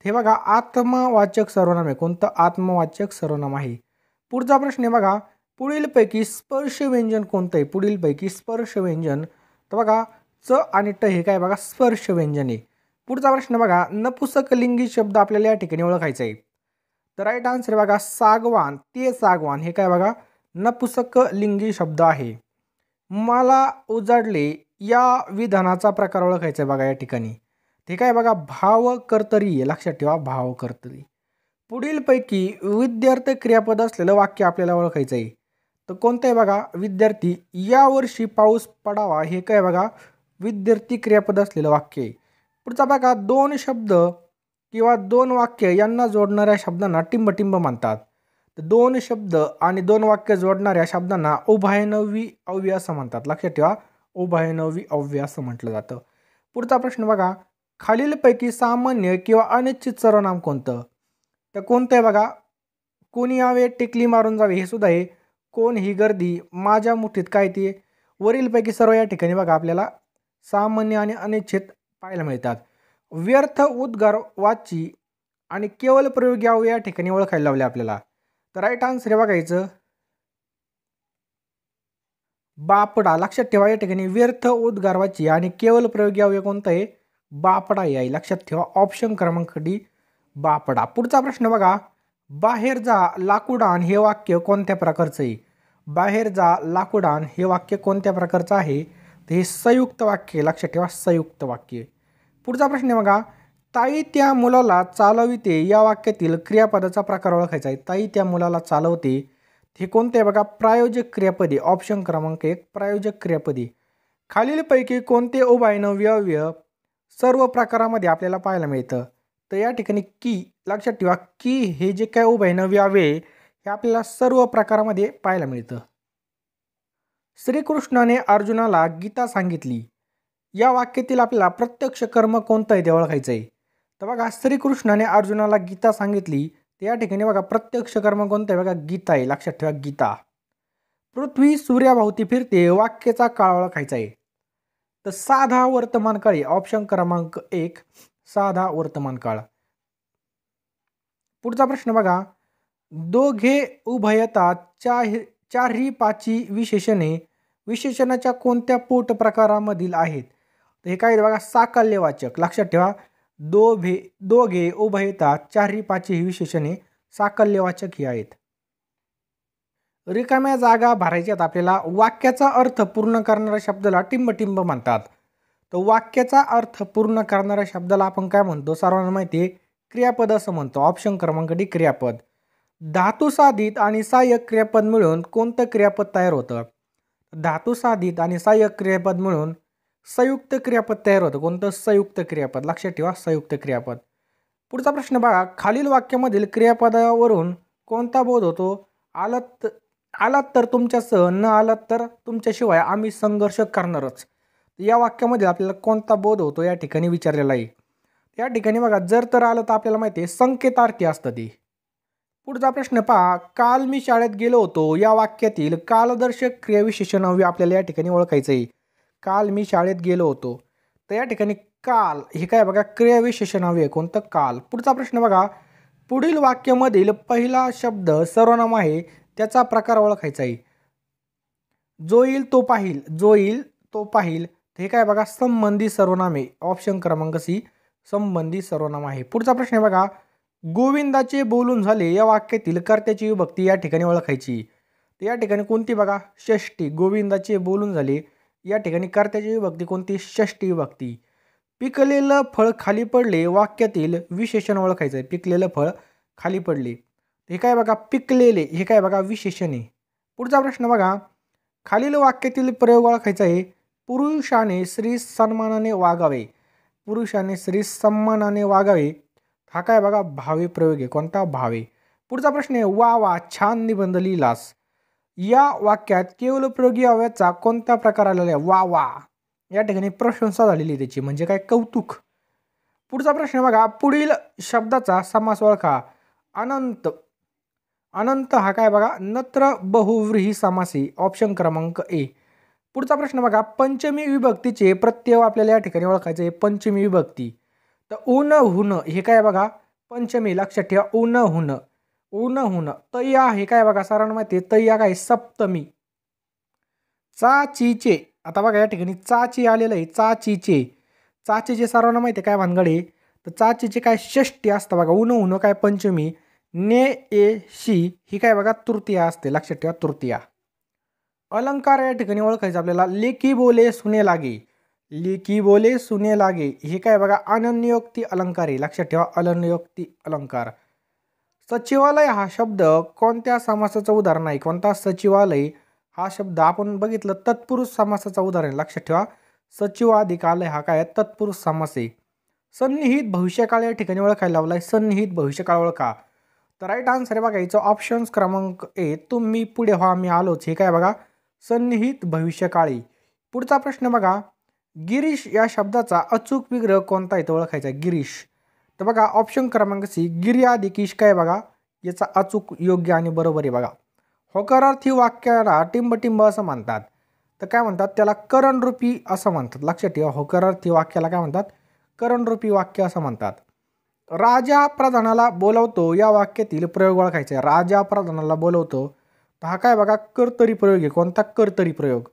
हे बघा आत्मवाचक सर्वनाम आहे, कोणतं? आत्मवाचक सर्वनाम आहे. पुढचा प्रश्न आहे बघा, पुढीलपैकी स्पर्श व्यंजन कोणतं आहे? पुढीलपैकी स्पर्श व्यंजन, तर बघा च आणि ट हे काय बघा स्पर्श व्यंजन आहे. पुढचा प्रश्न बघा, नपुसकलिंगी शब्द आपल्याला या ठिकाणी ओळखायचा आहे. तर राईट आन्सर बघा सागवान, ते सागवान हे काय बघा नपुसकलिंगी शब्द आहे. मला उजाडले या विधानाचा प्रकार ओळखायचा आहे बघा या ठिकाणी, ते काय बघा भावकर्तरी आहे, लक्षात ठेवा भावकर्तरी. पुढीलपैकी विद्यार्थी क्रियापद असलेलं वाक्य आपल्याला ओळखायचं आहे. तर कोणतं आहे बघा विद्यार्थी यावर्षी पाऊस पडावा हे काय बघा विद्यार्थी क्रियापद असलेलं वाक्य आहे. पुढचा बघा, दोन शब्द किंवा दोन वाक्य यांना जोडणाऱ्या शब्दांना टिंबटिंब म्हणतात. तर दोन शब्द आणि दोन वाक्य जोडणाऱ्या शब्दांना उभयनवी अव्यय असं म्हणतात, लक्षात ठेवा उभयनवी अव्यय असं म्हटलं जातं. पुढचा प्रश्न बघा, खालीलपैकी सामान्य किंवा अनिश्चित सर्वनाम कोणतं? तर कोणतं आहे बघा, कोणी यावे टिकली मारून जावे हे सुद्धा आहे. कोण ही गर्दी माझ्या मुठीत काय ती, वरीलपैकी सर्व या ठिकाणी बघा आपल्याला सामान्य आणि अनिश्चित पाहायला मिळतात. व्यर्थ उद्गार वाची आणि केवळ प्रयोग यावे या ठिकाणी ओळखायला लावले आपल्याला. तर राईट आन्सर बघायचं बापडा, लक्षात ठेवा या ठिकाणी व्यर्थ उद्गार वाची आणि केवळ प्रयोग यावे कोणतं आहे? बापडा आहे, लक्षात ठेवा ऑप्शन क्रमांक डी बापडा. पुढचा प्रश्न बघा, बाहेर जा लाकूडान हे वाक्य कोणत्या प्रकारचं आहे? बाहेर जा लाकूडान हे वाक्य कोणत्या प्रकारचं आहे? तर हे संयुक्त वाक्य, लक्षात ठेवा संयुक्त वाक्य. पुढचा प्रश्न बघा, ताई त्या मुलाला चालविते या वाक्यातील क्रियापदाचा प्रकार ओळखायचा आहे. ताई त्या मुलाला चालवते हे कोणते आहे बघा प्रायोजक क्रियापदी, ऑप्शन क्रमांक 1 प्रायोजक क्रियापदी. खालीलपैकी कोणते उभयनवी अव्यय सर्व प्रकारामध्ये आपल्याला पाहायला मिळतं? तर या ठिकाणी की, लक्षात ठेवा की हे जे काय उभयनवी अव्यय हे आपल्याला सर्व प्रकारामध्ये पाहायला मिळतं. श्रीकृष्णाने अर्जुनाला गीता सांगितली या वाक्यातील आपल्याला प्रत्यक्ष कर्म कोणतं आहे ते ओळखायचं आहे. तर बघा श्रीकृष्णाने अर्जुनाला गीता सांगितली, तर या ठिकाणी बघा प्रत्यक्ष कर्म कोणतं आहे बघा गीता आहे, लक्षात ठेवा गीता. पृथ्वी सूर्याभोवती फिरते वाक्याचा काळ ओळखायचा आहे. तर साधा वर्तमान काळ आहे, ऑप्शन क्रमांक 1 साधा वर्तमान काळ. पुढचा प्रश्न बघा, दोघे उभयता चारही पाची विशेषणे विशेषणाच्या कोणत्या पोट प्रकारामधील आहेत? तर हे काय बघा साकल्यवाचक, लक्षात ठेवा दोघे उभयता चारही पाची ही विशेषणे साकल्यवाचक ही आहेत. रिकाम्या जागा भरायच्यात आपल्याला, वाक्याचा अर्थ पूर्ण करणाऱ्या शब्दाला टिंबटिंब म्हणतात. तर वाक्याचा अर्थ पूर्ण करणाऱ्या शब्दाला आपण काय म्हणतो? सर्वांना माहिती आहे क्रियापद असं म्हणतो, ऑप्शन क्रमांक डी क्रियापद. धातू साधित आणि सहाय्यक क्रियापद मिळून कोणतं क्रियापद तयार होतं? धातू साधित आणि सहाय्यक क्रियापद मिळून संयुक्त क्रियापद तयार होतं, कोणतं? संयुक्त क्रियापद, लक्षात ठेवा संयुक्त क्रियापद. पुढचा प्रश्न बघा, खालील वाक्यामधील क्रियापदावरून कोणता बोध होतो? आलात तर तुमच्यासह, न आलात तर तुमच्याशिवाय आम्ही संघर्ष करणारच. या वाक्यामध्ये आपल्याला कोणता बोध होतो या ठिकाणी विचारलेला आहे. या ठिकाणी बघा जर तर आलं तर आपल्याला माहिती आहे संकेतार्थी असतं ती. पुढचा प्रश्न पहा, काल मी शाळेत गेलो होतो या वाक्यातील कालदर्शक क्रियाविशेषण अवयव आपल्याला या ठिकाणी ओळखायचं आहे. काल मी शाळेत गेलो होतो, तर या ठिकाणी काल हे काय बघा क्रियाविशेषण अवयव कोणतं काल. पुढचा प्रश्न बघा, पुढील वाक्यामधील पहिला शब्द सर्वनाम आहे, त्याचा प्रकार ओळखायचा आहे. जो येईल तो पाहिल, जो येईल तो पाहिल, हे काय बघा संबंधी सर्वनाम आहे. ऑप्शन क्रमांक सी संबंधी सर्वनाम आहे. पुढचा प्रश्न आहे बघा, गोविंदाचे बोलून झाले या वाक्यातील कर्त्याची विभक्ती या ठिकाणी ओळखायची. तर या ठिकाणी कोणती बघा षष्टी. गोविंदाचे बोलून झाले या ठिकाणी कर्त्याची विभक्ती कोणती षष्टी विभक्ती. पिकलेलं फळ खाली पडले वाक्यातील विशेषण ओळखायचं आहे. पिकलेलं फळ खाली पडले, हे काय बघा पिकलेले, हे काय बघा विशेषण आहे. पुढचा प्रश्न बघा, खालील वाक्यातील प्रयोग ओळखायचा आहे. पुरुषाने स्त्री सन्मानाने वागावे, पुरुषाने स्त्री सन्मानाने वागावे, हा काय बघा भावे प्रयोग आहे. कोणता भावे. पुढचा प्रश्न आहे, वा वा छान निबंध लिहिलास, या वाक्यात केवळ प्रयोगी अवयवाचा कोणता प्रकार आलेला आहे. वा वा या ठिकाणी प्रशंसा झालेली त्याची, म्हणजे काय कौतुक. पुढचा प्रश्न बघा, पुढील शब्दाचा समास ओळखा. अनंत, अनंत हा काय बघा नत्र बहुव्रीही समास आहे. ऑप्शन क्रमांक ए. पुढचा प्रश्न बघा, पंचमी विभक्तीचे प्रत्यय आपल्याला या ठिकाणी ओळखायचे आहे. पंचमी विभक्ती, तर उन हुन हे काय बघा पंचमी, लक्षात ठेवा उन हुन, उन हुन. तय्या हे काय बघा सर्वांना माहिती आहे, तय्या काय सप्तमी. चाचीचे, आता बघा या ठिकाणी चाची आलेलं आहे. चाचीचे, चाचीचे सर्वांना माहिती आहे काय भानगडे, तर चाचीचे काय षष्टी असतं बघा. उन हुन काय पंचमी, ने ए शी ही काय बघा तृतीया असते. लक्षात ठेवा तृतीया. अलंकार या ठिकाणी ओळखायचं आपल्याला. लेकी बोले सुने लागे, लेकी बोले सुने लागे, हे काय बघा अनन्योक्ती अलंकार आहे. लक्षात ठेवा अनन्योक्ती अलंकार. सचिवालय हा शब्द कोणत्या समासाचं उदाहरण आहे. कोणता सचिवालय हा शब्द आपण बघितलं तत्पुरुष समासाचं उदाहरण. लक्षात ठेवा सचिवाधिकालय हा काय तत्पुरुष समास आहे. सन्निहित भविष्यकाळ या ठिकाणी ओळखायला लावलाय. सन्निहित भविष्यकाळ ओळखा, तर राईट आन्सर आहे बघा याचं ऑप्शन क्रमांक ए, तुम्ही पुढे व्हा मी आलोच, हे काय बघा सन्निहित भविष्यकाळी. पुढचा प्रश्न बघा, गिरीश या शब्दाचा अचूक विग्रह कोणता आहे तो ओळखायचा. गिरीश, तर बघा ऑप्शन क्रमांक सी गिर्यादिकीश काय बघा याचा अचूक योग्य आणि बरोबर आहे बघा. होकारार्थी वाक्याला टिंबटिंब असं म्हणतात, तर काय म्हणतात त्याला करणरूपी असं म्हणतात. लक्षात ठेवा होकारार्थी वाक्याला काय म्हणतात करणरूपी वाक्य असं म्हणतात. राजा प्रधानाला बोलवतो या वाक्यातील प्रयोग ओळखायचा आहे. राजा प्रधानाला बोलवतो, तर हा काय बघा कर्तरी प्रयोग आहे. कोणता कर्तरी प्रयोग.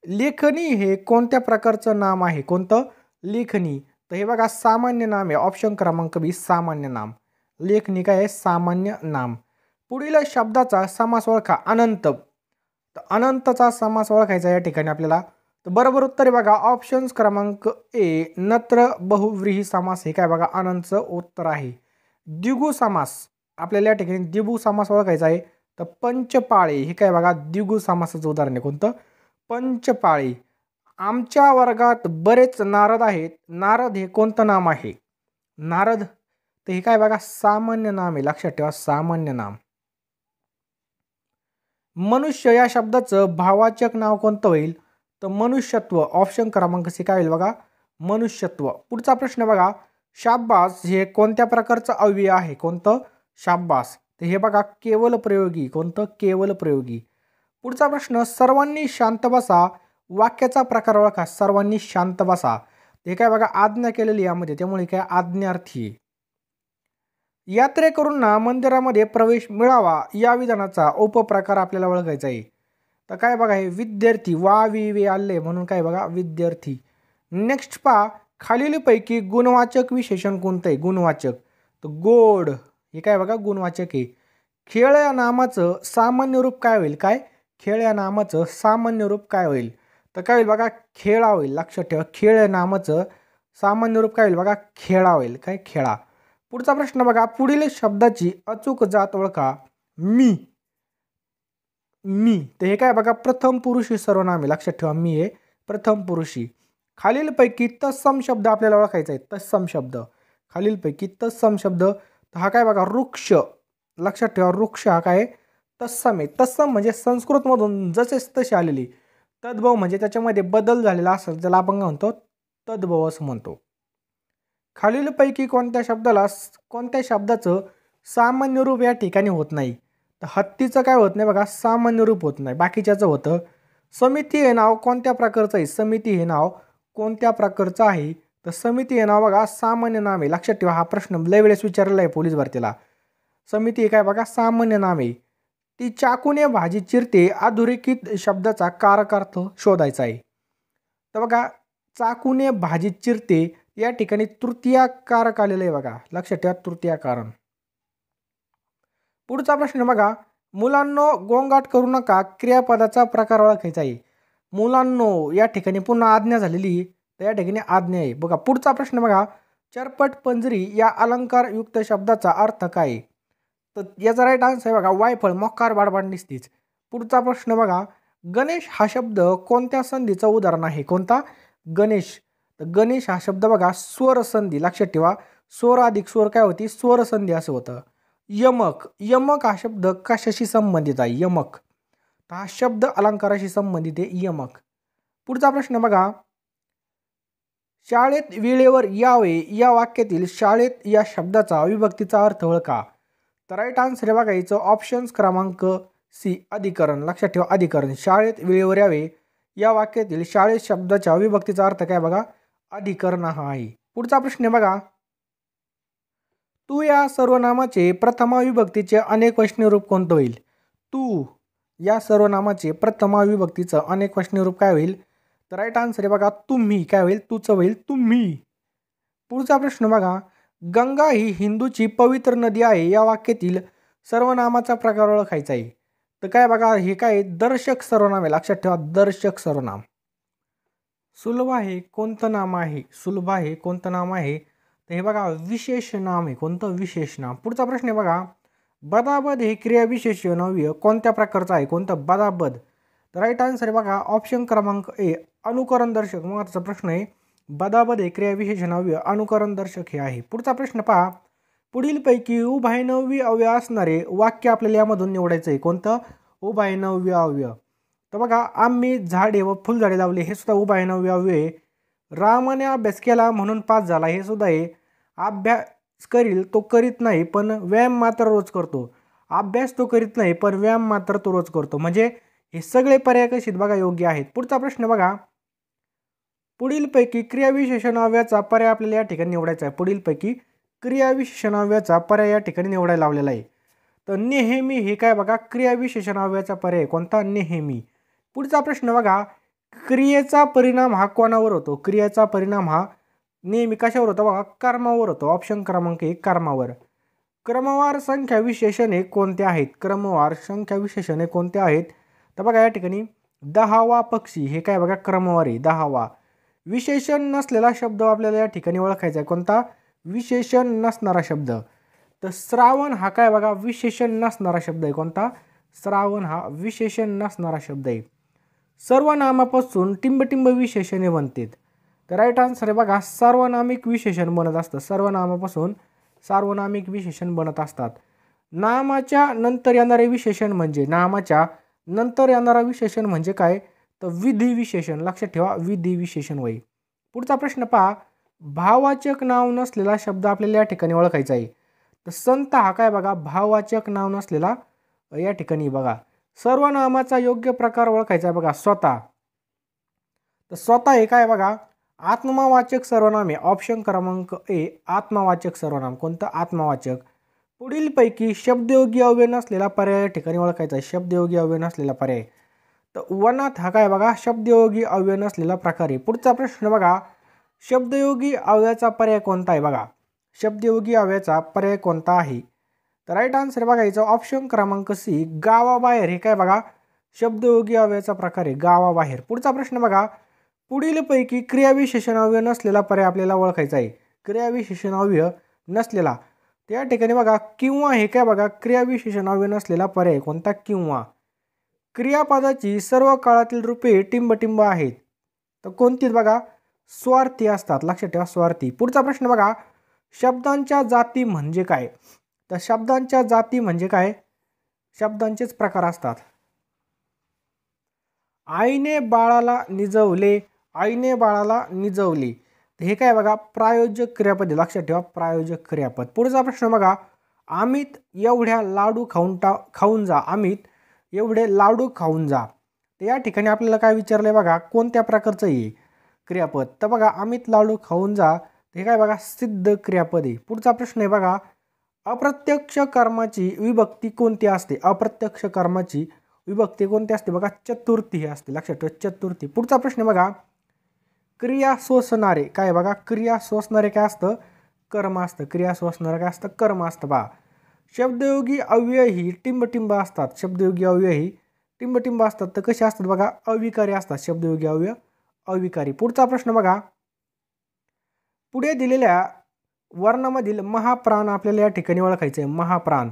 लेखनी हे कोणत्या प्रकारचं नाम आहे. कोणतं लेखनी, तर हे बघा सामान्य नाम आहे. ऑप्शन क्रमांक बी सामान्य नाम. लेखनी काय आहे सामान्य नाम. पुढील शब्दाचा समास ओळखा. अनंत, तर अनंतचा समास ओळखायचा या ठिकाणी आपल्याला, तर बरोबर उत्तर आहे बघा ऑप्शन क्रमांक ए नत्र बहुव्रीही समास, हे काय बघा अनंतचं उत्तर आहे. द्विगु समास आपल्याला या ठिकाणी द्विगु समास ओळखायचा आहे, तर पंचपाळे हे काय बघा द्विगु समासाचं उदाहरण आहे. कोणतं पंचपाळे. आमच्या वर्गात बरेच नारद आहेत, नारद हे कोणतं नाम आहे. नारद, तर हे काय बघा सामान्य नाम आहे. लक्षात ठेवा सामान्य नाम. मनुष्य या शब्दाचं भाववाचक नाव कोणतं होईल, तर मनुष्यत्व. ऑप्शन क्रमांक सी काय होईल बघा मनुष्यत्व. पुढचा प्रश्न बघा, शाब्बास हे कोणत्या प्रकारचं अव्यय आहे. कोणतं शाब्बास, तर हे बघा केवल प्रयोगी. कोणतं केवल प्रयोगी. पुढचा प्रश्न, सर्वांनी शांत बसा वाक्याचा प्रकार ओळखा. सर्वांनी शांत बसा, हे काय बघा आज्ञा केलेली यामध्ये, त्यामुळे काय आज्ञार्थी. यात्रेकरूंना मंदिरामध्ये प्रवेश मिळावा या विधानाचा उपप्रकार आपल्याला ओळखायचा आहे. तर काय बघा हे विद्यार्थी, वा वी वे आले म्हणून काय बघा विद्यार्थी. नेक्स्ट पहा, खालीलपैकी गुणवाचक विशेषण कोणतं आहे. गुणवाचक, तर गोड हे काय बघा गुणवाचक आहे. खेळ या नामाचं सामान्य रूप काय होईल. काय खेळ या नामाचं सामान्य रूप काय होईल, तर काय होईल बघा खेळा होईल. लक्षात ठेवा खेळ या नामाचं सामान्य रूप काय होईल बघा खेळा होईल. काय खेळा. पुढचा प्रश्न बघा, पुढील शब्दाची अचूक जात ओळखा. मी, मी, तर हे काय बघा प्रथम पुरुषी सर्वनाम आहे. लक्षात ठेवा मी हे प्रथम पुरुषी. खालीलपैकी तत्सम शब्द आपल्याला ओळखायचा आहे. तत्सम शब्द, खालीलपैकी तत्सम शब्द, तर हा काय बघा वृक्ष. लक्षात ठेवा वृक्ष हा काय तत्सम आहे. तत्सम म्हणजे संस्कृतमधून जसेच तसे आलेली. तद्भव म्हणजे त्याच्यामध्ये बदल झालेला असेल त्याला आपण काय म्हणतो तद्भव असं म्हणतो. खालीलपैकी कोणत्या शब्दाचं सामान्य रूप या ठिकाणी होत नाही. तर हत्तीचं काय होत नाही बघा, सामान्य रूप होत नाही. बाकीच्याचं होतं. समिती हे नाव कोणत्या प्रकारचं आहे? समिती हे नाव कोणत्या प्रकारचं आहे? तर समिती हे नाव बघा सामान्य नाम आहे. लक्षात ठेवा, हा प्रश्न लय वेळेस विचारलेला आहे पोलीस भरतीला. समिती हे काय बघा, सामान्य नाम आहे. ती चाकूने भाजी चिरते अधोरेखित शब्दाचा कारकार्थ शोधायचा आहे. तर बघा, चाकूने भाजी चिरते या ठिकाणी तृतीया कारक आलेलं आहे बघा. लक्षात ठेवा, तृतीया कारण. पुढचा प्रश्न बघा, मुलांनो गोंगाट करू नका क्रियापदाचा प्रकार ओळखायचा आहे. मुलांनो या ठिकाणी पुन्हा आज्ञा झालेली, तर या ठिकाणी आज्ञा आहे. बघा पुढचा प्रश्न बघा, चरपट पंजरी या अलंकारयुक्त शब्दाचा अर्थ काय? तर याचा राईट आन्सर आहे बघा, वायफळ, मोकार, बाडबाड निस्तीच. पुढचा प्रश्न बघा, गणेश हा शब्द कोणत्या संधीचं उदाहरण आहे? कोणता? गणेश. तर गणेश हा शब्द बघा स्वर संधी. लक्षात ठेवा, स्वर अधिक स्वर काय होती? स्वर संधी असं होतं. यमक, यमक हा शब्द कशाशी संबंधित आहे? यमक. तर हा शब्द अलंकाराशी संबंधित आहे, यमक. पुढचा प्रश्न बघा, शाळेत वेळेवर यावे या वाक्यातील शाळेत या शब्दाचा अविभक्तीचा अर्थ ओळखा. तर राईट आन्सर आहे बघा याचं ऑप्शन्स क्रमांक सी, अधिकरण. लक्षात ठेवा, अधिकरण. शाळेत वेळेवर यावे या वाक्यातील शाळेत शब्दाच्या अविभक्तीचा अर्थ काय बघा? अधिकरण हा आहे. पुढचा प्रश्न बघा, तू या सर्वनामाचे प्रथमाविभक्तीचे अनेक वचनी रूप कोणतं होईल? तू या सर्वनामाचे प्रथमाविभक्तीचं अनेक वचनी रूप काय होईल? तर राईट आन्सर आहे बघा, तुम्ही. काय होईल? तूचं होईल तुम्ही. पुढचा प्रश्न बघा, गंगा ही हिंदूची पवित्र नदी आहे या वाक्यातील सर्वनामाचा प्रकार ओळखायचा आहे. तर काय बघा, हे काय दर्शक सर्वनाम आहे. लक्षात ठेवा, दर्शक सर्वनाम. सुलभ आहे कोणतं नाम आहे? सुलभ आहे कोणतं नाम आहे? तर हे बघा विशेष नाम आहे. कोणतं? विशेष नाम. पुढचा प्रश्न आहे बघा, बदाबद हे क्रियाविशेषण अव्यय कोणत्या प्रकारचं आहे? कोणतं? बदाबद. तर राईट आन्सर आहे बघा ऑप्शन क्रमांक ए, अनुकरण दर्शक. महत्त्वाचा प्रश्न आहे. बदाबद हे क्रियाविशेषण अव्यय अनुकरण दर्शक हे आहे. पुढचा प्रश्न पहा, पुढीलपैकी उभयनव्य अव्यय असणारे वाक्य आपल्याला यामधून निवडायचं आहे. कोणतं? उभयनव्य अव्यय. तर बघा, आम्ही झाडे व फुलझाडे लावले हे सुद्धा उभयनव्य अव्यय. रामाने अभ्यास केला म्हणून पास झाला हे सुद्धा आहे. अभ्यास करील तो करीत नाही पण व्यायाम मात्र रोज करतो. अभ्यास तो करीत नाही पण व्यायाम मात्र तो रोज करतो. म्हणजे हे सगळे पर्याय कसे बघा योग्य आहेत. पुढचा प्रश्न बघा, पुढीलपैकी क्रियाविशेषण अव्ययाचा पर्याय आपल्याला या ठिकाणी निवडायचा आहे. पुढीलपैकी क्रियाविशेषण अव्ययाचा पर्याय या ठिकाणी निवडायला लावलेला आहे. तर नेहमी हे काय बघा क्रियाविशेषण अव्ययाचा पर्याय. कोणता? नेहमी. पुढचा प्रश्न बघा, क्रियेचा परिणाम हा कोणावर होतो? क्रियेचा परिणाम हा नेहमी कशावर होतो बघा? कर्मावर होतो. ऑप्शन क्रमांक 1, कर्मावर. क्रमवार संख्या विशेषणे कोणते आहेत? क्रमवार संख्या विशेषणे कोणते आहेत? तर बघा या ठिकाणी 10वा पक्षी हे काय बघा क्रमवार आहे. 10वा. विशेषण नसलेला शब्द आपल्याला या ठिकाणी ओळखायचा आहे. कोणता? विशेषण नसणारा शब्द. तर श्रावण हा काय बघा विशेषण नसणारा शब्द आहे. कोणता? श्रावण हा विशेषण नसणारा शब्द आहे. सर्वनामापासून टिंबटिंब विशेषणे बनतात. तर राईट आन्सर आहे बघा सार्वनामिक विशेषण बनत असतं. सर्वनामापासून सार्वनामिक विशेषण बनत असतात. नामाच्या नंतर येणारे विशेषण म्हणजे नामाच्या नंतर येणारा विशेषण म्हणजे काय? तर विधी विशेषण. लक्षात ठेवा, विधी विशेषण होय. पुढचा प्रश्न पहा, भाववाचक नाव नसलेला शब्द आपल्याला या ठिकाणी ओळखायचा आहे. तर संत हा काय बघा भाववाचक नाव नसलेला या ठिकाणी बघा. सर्वनामाचा योग्य प्रकार ओळखायचा आहे बघा स्वतः. तर स्वतः हे काय बघा आत्मवाचक सर्वनाम आहे. ऑप्शन क्रमांक ए, आत्मवाचक सर्वनाम. कोणतं? आत्मवाचक. पुढीलपैकी शब्दयोगी अव्यय नसलेला पर्याय या ठिकाणी ओळखायचा आहे. शब्दयोगी अव्यय नसलेला पर्याय. तर वनात हा काय बघा शब्दयोगी अव्यय नसलेला प्रकार आहे. पुढचा प्रश्न बघा, शब्दयोगी अव्ययाचा पर्याय कोणता आहे? बघा शब्दयोगी अव्ययाचा पर्याय कोणता आहे? तर राईट आन्सर बघायचं ऑप्शन क्रमांक सी, गावाबाहेर हे काय बघा शब्दयोगी अव्ययाचा प्रकार आहे. गावाबाहेर. पुढचा प्रश्न बघा, पुढीलपैकी क्रियाविशेषण अव्यय नसलेला पर्याय आपल्याला ओळखायचा आहे. क्रियाविशेषण अव्यय नसलेला. त्या ठिकाणी बघा किंवा हे काय बघा क्रियाविशेषण अव्यय नसलेला पर्याय. कोणता? किंवा. क्रियापदाची सर्व काळातील रूपे टिंबटिंब आहेत. तर कोणती बघा स्वार्थी असतात. लक्षात ठेवा, स्वार्थी. पुढचा प्रश्न बघा, शब्दांच्या जाती म्हणजे काय? तर शब्दांच्या जाती म्हणजे काय? शब्दांचेच प्रकार असतात. आईने बाळाला निजवले, आईने बाळाला निजवले. हे काय बघा प्रायोजक क्रियापद. लक्षात ठेवा, प्रायोजक क्रियापद. पुढचा प्रश्न बघा, अमित एवढ्या लाडू खाऊन जा, अमित एवढे लाडू खाऊन जा. तर या ठिकाणी आपल्याला काय विचारलंय बघा, कोणत्या प्रकारचं आहे क्रियापद. तर बघा अमित लाडू खाऊन जा, हे काय बघा सिद्ध क्रियापद आहे. पुढचा प्रश्न आहे बघा, अप्रत्यक्ष कर्माची विभक्ती कोणती असते. अप्रत्यक्ष कर्माची विभक्ती कोणती असते बघा, चतुर्थी हे असते, लक्षात ठेवा चतुर्थी. पुढचा प्रश्न बघा, क्रिया सोसणारे काय बघा, क्रिया सोसणारे काय असतं, कर्म असतं. क्रिया सोसणारे काय असतं, कर्म असतं बा. शब्दयोगी अव्यय ही टिंबटिंब असतात. शब्दयोगी अव्यय ही टिंबटिंब असतात. तर कसे असतात बघा, अविकारी असतात. शब्दयोगी अव्यय अविकारी. पुढचा प्रश्न बघा, पुढे दिलेल्या वर्णामधील महाप्राण आपल्याला या ठिकाणी ओळखायचे आहे. महाप्राण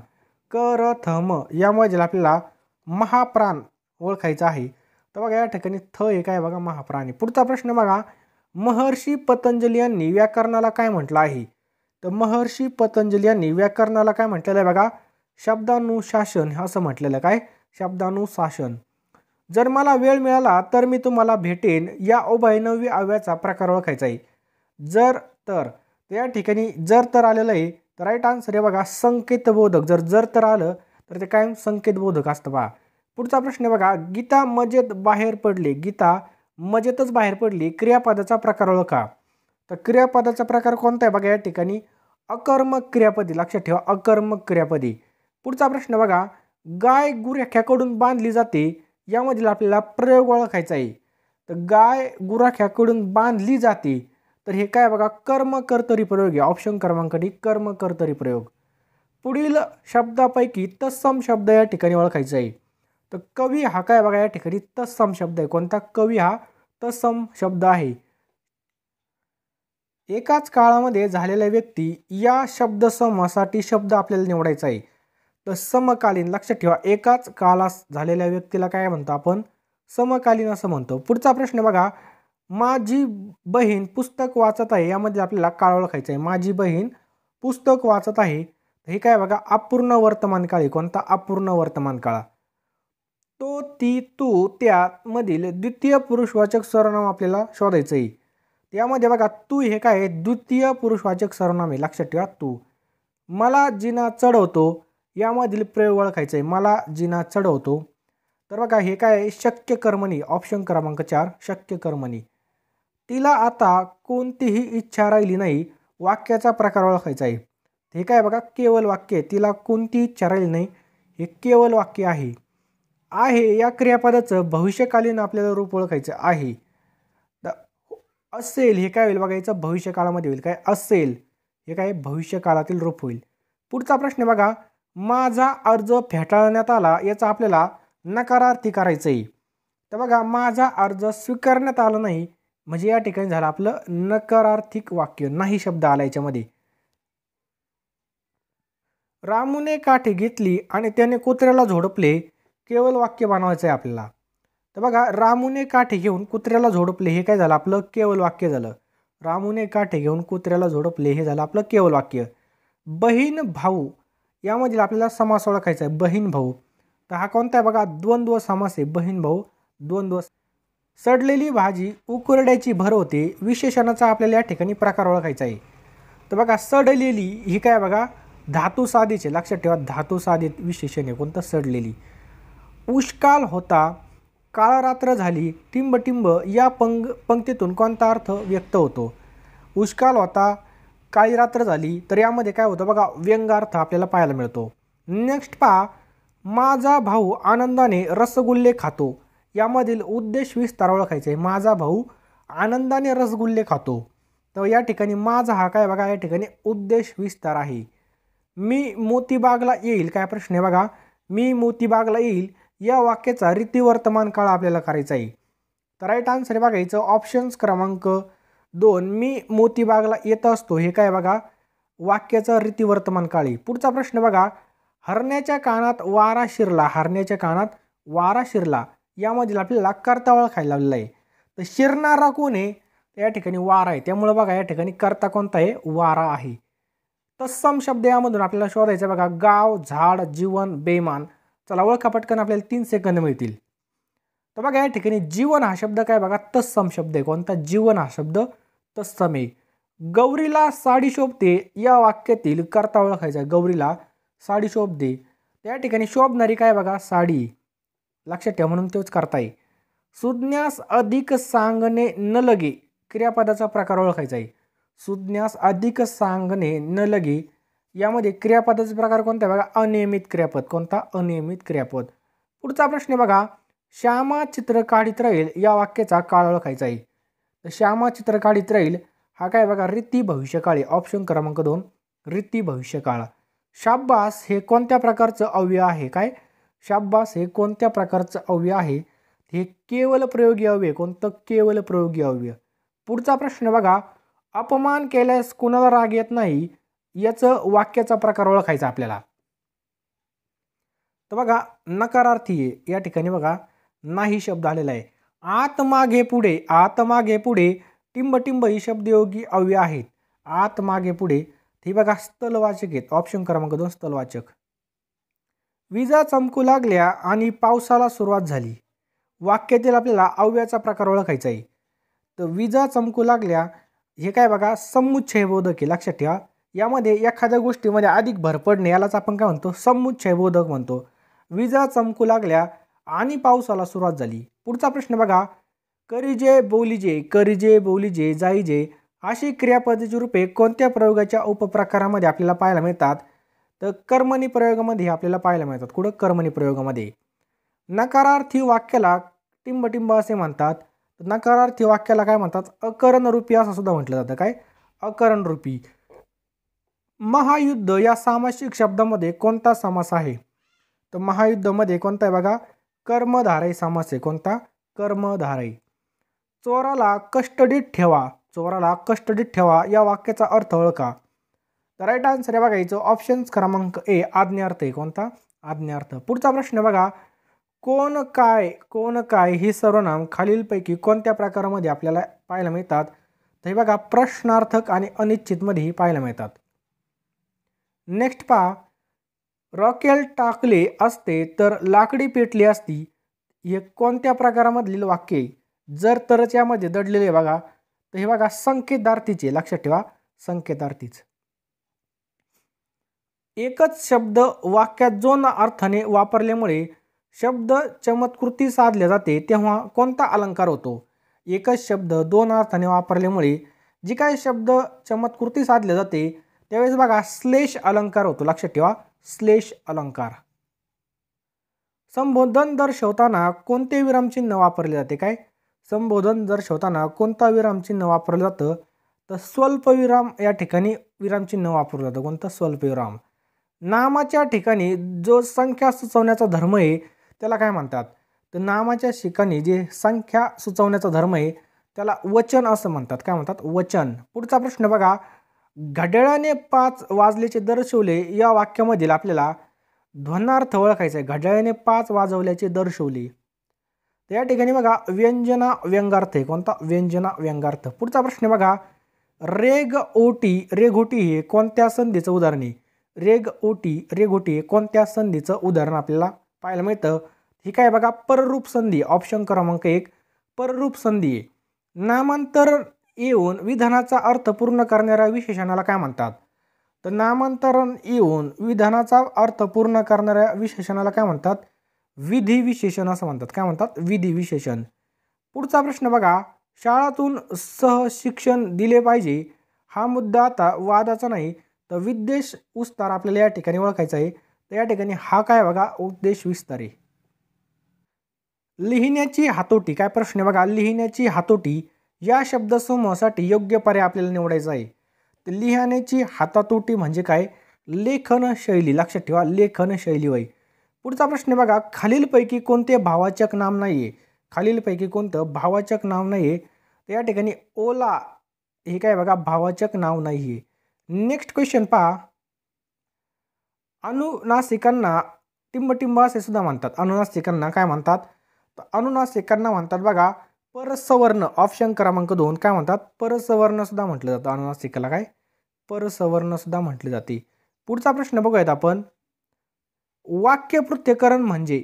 क र थ म यामध्ये आपल्याला महाप्राण ओळखायचं आहे. तर बघा या ठिकाणी थ हे काय बघा, महाप्राण आहे. पुढचा प्रश्न बघा, महर्षी पतंजली यांनी व्याकरणाला काय म्हटलं आहे. तर महर्षी पतंजली यांनी व्याकरणाला काय म्हटलेलं आहे बघा, शब्दानुशासन असं म्हटलेलं आहे. काय, शब्दानुशासन. जर मला वेळ मिळाला तर मी तुम्हाला भेटेन या उभयनवी अव्ययाचा प्रकार ओळखायचा आहे. जर तर या ठिकाणी जर तर आलेलं आहे, तर राईट आन्सर आहे बघा संकेतबोधक. जर तर आलं तर ते काय संकेतबोधक असतं बघा. पुढचा प्रश्न बघा, गीता मजेत बाहेर पडली. गीता मजेतच बाहेर पडली, क्रियापदाचा प्रकार ओळखा. तर क्रियापदाचा प्रकार कोणता आहे बघा, या ठिकाणी अकर्मक क्रियापदी. लक्षात ठेवा अकर्मक क्रियापदी. पुढचा प्रश्न बघा, गाय गुराख्याकडून बांधली जाते यामधील आपल्याला प्रयोग ओळखायचा आहे. तर गाय गुराख्याकडून बांधली जाते, तर हे काय बघा कर्म कर्तरी प्रयोग आहे. ऑप्शन क्रमांक डी कर्म कर्तरी प्रयोग. पुढील शब्दापैकी तत्सम शब्द या ठिकाणी ओळखायचा आहे. तर कवी हा काय बघा या ठिकाणी तत्सम शब्द आहे. कोणता, कवी हा तत्सम शब्द आहे. एकाच काळामध्ये झालेल्या व्यक्ती या शब्दसमूहासाठी शब्द आपल्याला निवडायचा आहे. तर समकालीन. लक्षात ठेवा एकाच काळास झालेल्या व्यक्तीला काय म्हणतो आपण, समकालीन असं म्हणतो. पुढचा प्रश्न बघा, माझी बहीण पुस्तक वाचत आहे यामध्ये आपल्याला काळ ओळखायचं आहे. माझी बहीण पुस्तक वाचत आहे, हे काय बघा अपूर्ण वर्तमान काळ आहे. कोणता, अपूर्ण वर्तमान काळ. तो, ती, तू, त्यामधील द्वितीय पुरुषवाचक सर्वनाम आपल्याला शोधायचं आहे. यामध्ये बघा तू हे काय द्वितीय पुरुषवाचक सर्वनाम आहे. लक्षात ठेवा तू. मला जिना चढवतो यामधील प्रयोग ओळखायचा आहे. मला जिना चढवतो, तर बघा हे काय शक्य कर्मणी. ऑप्शन क्रमांक 4 शक्य कर्मणी. तिला आता कोणतीही इच्छा राहिली नाही, वाक्याचा प्रकार ओळखायचा आहे. हे काय बघा केवळ वाक्य. तिला कोणतीही इच्छा राहिली नाही, हे केवळ वाक्य आहे. आहे या क्रियापदाचं भविष्यकालीन आपल्याला रूप ओळखायचं आहे. असेल हे काय होईल बघायचं भविष्यकाळामध्ये होईल. काय असेल हे काय भविष्यकाळातील रूप होईल. पुढचा प्रश्न बघा, माझा अर्ज फेटाळण्यात आला याचा आपल्याला नकारार्थी करायचं आहे. तर बघा माझा अर्ज स्वीकारण्यात आला नाही म्हणजे या ठिकाणी झालं आपलं नकारार्थिक वाक्य. नाही शब्द आला याच्यामध्ये. रामूने काठी घेतली आणि त्याने कुत्र्याला झोडपले, केवळ वाक्य बनवायचं आहे आपल्याला. तर बघा रामूने काठी घेऊन कुत्र्याला झोडपले हे काय झालं आपलं केवळ वाक्य झालं. रामूने काठी घेऊन कुत्र्याला झोडपले हे झालं आपलं केवळ वाक्य. बहीण भाऊ यामधील आपल्याला समास ओळखायचा आहे. बहीण भाऊ, तर हा कोणता आहे बघा द्वंद्व समास आहे. बहीण भाऊ द्वंद्व. सडलेली भाजी उकुरड्याची भर होते, विशेषणाचा आपल्याला या ठिकाणी प्रकार ओळखायचा आहे. तर बघा सडलेली ही काय बघा धातू साधित. लक्षात ठेवा धातू साधित विशेषण आहे. कोणतं, सडलेली. उष्काल होता, काळ रात्र झाली, टिंबटिंब या पंक्तीतून कोणता अर्थ व्यक्त होतो. उष्काल होता, काळी रात्र झाली, तर यामध्ये काय होतं बघा व्यंगार्थ आपल्याला पाहायला मिळतो. नेक्स्ट पहा, माझा भाऊ आनंदाने रसगुल्ले खातो यामधील उद्देश विस्तार ओळखायचे. माझा भाऊ आनंदाने रसगुल्ले खातो, तर या ठिकाणी माझा हा काय बघा या ठिकाणी उद्देश विस्तार आहे. मी मोतीबागला येईल काय प्रश्न आहे बघा, मी मोतीबागला येईल या वाक्याचा रीतिवर्तमान काळ आपल्याला करायचा आहे. तर राईट आन्सर आहे बघायचं ऑप्शन्स क्रमांक 2 मी मोतीबागला येत असतो हे काय बघा वाक्याचा रीतिवर्तमान काळ आहे. पुढचा प्रश्न बघा, हरण्याच्या कानात वारा शिरला. हरण्याच्या कानात वारा शिरला यामधील आपल्याला कर्ता ओळखायला लावलेला आहे. तर शिरणारा कोण आहे, या ठिकाणी वारा आहे. त्यामुळे बघा या ठिकाणी कर्ता कोणता आहे, वारा आहे. तत्सम शब्द यामधून आपल्याला शोधायचा बघा गाव, झाड, जीवन, बेमान. चला ओळखा पटकन, आपल्याला 3 सेकंद मिळतील. तर बघा या ठिकाणी जीवन हा शब्द काय बघा तत्सम शब्द आहे. कोणता, जीवन हा शब्द तत्सम आहे. गौरीला साडी शोभते या वाक्यातील कर्ता ओळखायचा. गौरीला साडी शोभते, त्या ठिकाणी शोभणारी काय बघा साडी, लक्षात ठेवा म्हणून तोच करताय. सुज्ञास अधिक सांगणे न लगे क्रियापदाचा प्रकार ओळखायचा आहे. सुज्ञास अधिक सांगणे न लगे यामध्ये क्रियापदाचा प्रकार कोणता आहे बघा, अनियमित क्रियापद. कोणता? अनियमित क्रियापद. पुढचा प्रश्न बघा, श्यामा चित्र काढीत राहील या वाक्याचा काळ ओळखायचा आहे. तर श्यामा चित्र काढीत राहील हा काय बघा, रीती भविष्यकाळी. ऑप्शन क्रमांक 2 रीती भविष्यकाळ. शाब्बास हे कोणत्या प्रकारचं अव्यय आहे? काय? शाब्बास हे कोणत्या प्रकारचं अव्यय आहे? हे केवल प्रयोगी अव्यय. कोणतं? केवल प्रयोगी अव्यय. पुढचा प्रश्न बघा, अपमान केल्यास कुणाला राग येत नाही याचं वाक्याचा प्रकार ओळखायचा आपल्याला. तर बघा नकारार्थी आहे या ठिकाणी बघा, नाही शब्द आलेला आहे. आत मागे पुढे, आत मागे पुढे, टिंब टिंब ही शब्दयोगी अव्यय आहेत. आत मागे पुढे हे बघा स्थलवाचक आहेत. ऑप्शन क्रमांक 2 स्थलवाचक. विजा चमकू लागल्या आणि पावसाला सुरुवात झाली वाक्यातील आपल्याला अव्ययाचा प्रकार ओळखायचा आहे. तर विजा चमकू लागल्या हे काय बघा, समुच्चयबोधक आहे. लक्षात ठेवा, यामध्ये एखाद्या गोष्टीमध्ये अधिक भर पडणे यालाच आपण काय म्हणतो, समुच्चयबोधक म्हणतो. विजा चमकू लागल्या आणि पावसाला सुरुवात झाली. पुढचा प्रश्न बघा, करीजे बोलीजे, करीजे बोलीजे, जाईजे अशी क्रियापदाची रूपे कोणत्या प्रयोगाच्या उपप्रकारामध्ये आपल्याला पाहायला मिळतात? तर कर्मणी प्रयोगामध्ये आपल्याला पाहायला मिळतात. कुठं? कर्मणी प्रयोगामध्ये. नकारार्थी वाक्याला टिंब टिंब असे म्हणतात. नकारार्थी वाक्याला काय म्हणतात? अकरणरूपी असं सुद्धा म्हटलं जातं. काय? अकरणरूपी. महायुद्ध या सामासिक शब्दामध्ये कोणता समास आहे? तर महायुद्धमध्ये कोणता आहे बघा, कर्मधारय समास आहे. कोणता? कर्मधारय. चोराला कस्टडीत ठेवा, चोराला कस्टडीत ठेवा या वाक्याचा अर्थ ओळखा. तर राईट आन्सर आहे बघा याचं ऑप्शन क्रमांक ए आज्ञार्थ आहे. कोणता? आज्ञार्थ. पुढचा प्रश्न बघा, कोण काय, कोण काय ही सर्वनाम खालीलपैकी कोणत्या प्रकारामध्ये आपल्याला पाहायला मिळतात? तर हे बघा प्रश्नार्थक आणि अनिश्चितमध्येही पाहायला मिळतात. नेक्स्ट पहा, रॉकेल टाकले असते तर लाकडी पेटली असती हे कोणत्या प्रकारामधील वाक्य आहे? जर तरच यामध्ये दडलेले बघा, तर हे बघा संकेतार्थीचे. लक्षात ठेवा संकेतार्थीच. एकच शब्द वाक्यात दोन अर्थाने वापरल्यामुळे शब्द चमत्कृती साधले जाते तेव्हा कोणता अलंकार होतो? एकच शब्द दोन अर्थाने वापरल्यामुळे जी काही शब्द चमत्कृती साधले जाते त्यावेळेस बघा श्लेष अलंकार होतो. लक्षात ठेवा श्लेष अलंकार. संबोधन दर्शवताना कोणते विरामचिन्ह वापरले जाते? काय? संबोधन दर्शवताना कोणता विरामचिन्ह वापरलं जातं? तर स्वल्पविराम या ठिकाणी विरामचिन्ह वापरलं जातं. कोणतं? स्वल्पविराम. नामाच्या ठिकाणी जो संख्या सुचवण्याचा धर्म आहे त्याला काय म्हणतात? तर नामाच्या ठिकाणी जे संख्या सुचवण्याचा धर्म आहे त्याला वचन असं म्हणतात. काय म्हणतात? वचन. पुढचा प्रश्न बघा, घड्याळाने 5 वाजल्याचे दर्शवले या वाक्यामधील आपल्याला ध्वनार्थ ओळखायचा आहे. घड्याळाने 5 वाजवल्याचे दर्शवले. तर या ठिकाणी बघा व्यंजना व्यंगार्थ आहे. कोणता? व्यंजना व्यंगार्थ. पुढचा प्रश्न बघा, रेग ओटी रेघोटी हे कोणत्या संधीचं उदाहरण आहे? रेग ओटी रेघोटी हे कोणत्या संधीचं उदाहरण आपल्याला पाहायला मिळतं? ही काय बघा पररूप संधी. ऑप्शन क्रमांक 1 पररूप संधी आहे. नामांतर येऊन विधानाचा अर्थ पूर्ण करणाऱ्या विशेषणाला काय म्हणतात? तर नामांतरण येऊन विधानाचा अर्थ पूर्ण करणाऱ्या विशेषणाला काय म्हणतात? विधी विशेषण असं म्हणतात. काय म्हणतात? विधी विशेषण. पुढचा प्रश्न बघा, शाळातून सहशिक्षण दिले पाहिजे हा मुद्दा आता वादाचा नाही तर विद्वेष विस्तार आपल्याला या ठिकाणी ओळखायचा आहे. तर या ठिकाणी हा काय बघा उद्देश विस्तार आहे. लिहिण्याची हातोटी. काय प्रश्न बघा, लिहिण्याची हातोटी या शब्दसमूहासाठी योग्य पर्याय आपल्याला निवडायचा आहे. तर लिहिण्याची हातातोटी म्हणजे काय? लेखन शैली. लक्षात ठेवा लेखन शैली होय. पुढचा प्रश्न बघा, खालीलपैकी कोणते भावाचक नाम नाही आहे? खालीलपैकी कोणतं भावाचक नाव नाही आहे? तर या ठिकाणी ओला हे काय बघा भावाचक नाव नाही आहे. नेक्स्ट क्वेश्चन पहा, अनुनासिकांना टिंबटिंब असे सुद्धा म्हणतात. अनुनासिकांना काय म्हणतात? तर अनुनासिकांना म्हणतात बघा परसवर्ण. ऑप्शन क्रमांक 2 काय म्हणतात? परसवर्ण सुद्धा म्हटलं जातं. अनुनासिकाला काय? परसवर्ण सुद्धा म्हटले जाते. पुढचा प्रश्न बघूयात आपण, वाक्यपृथ्थकरण म्हणजे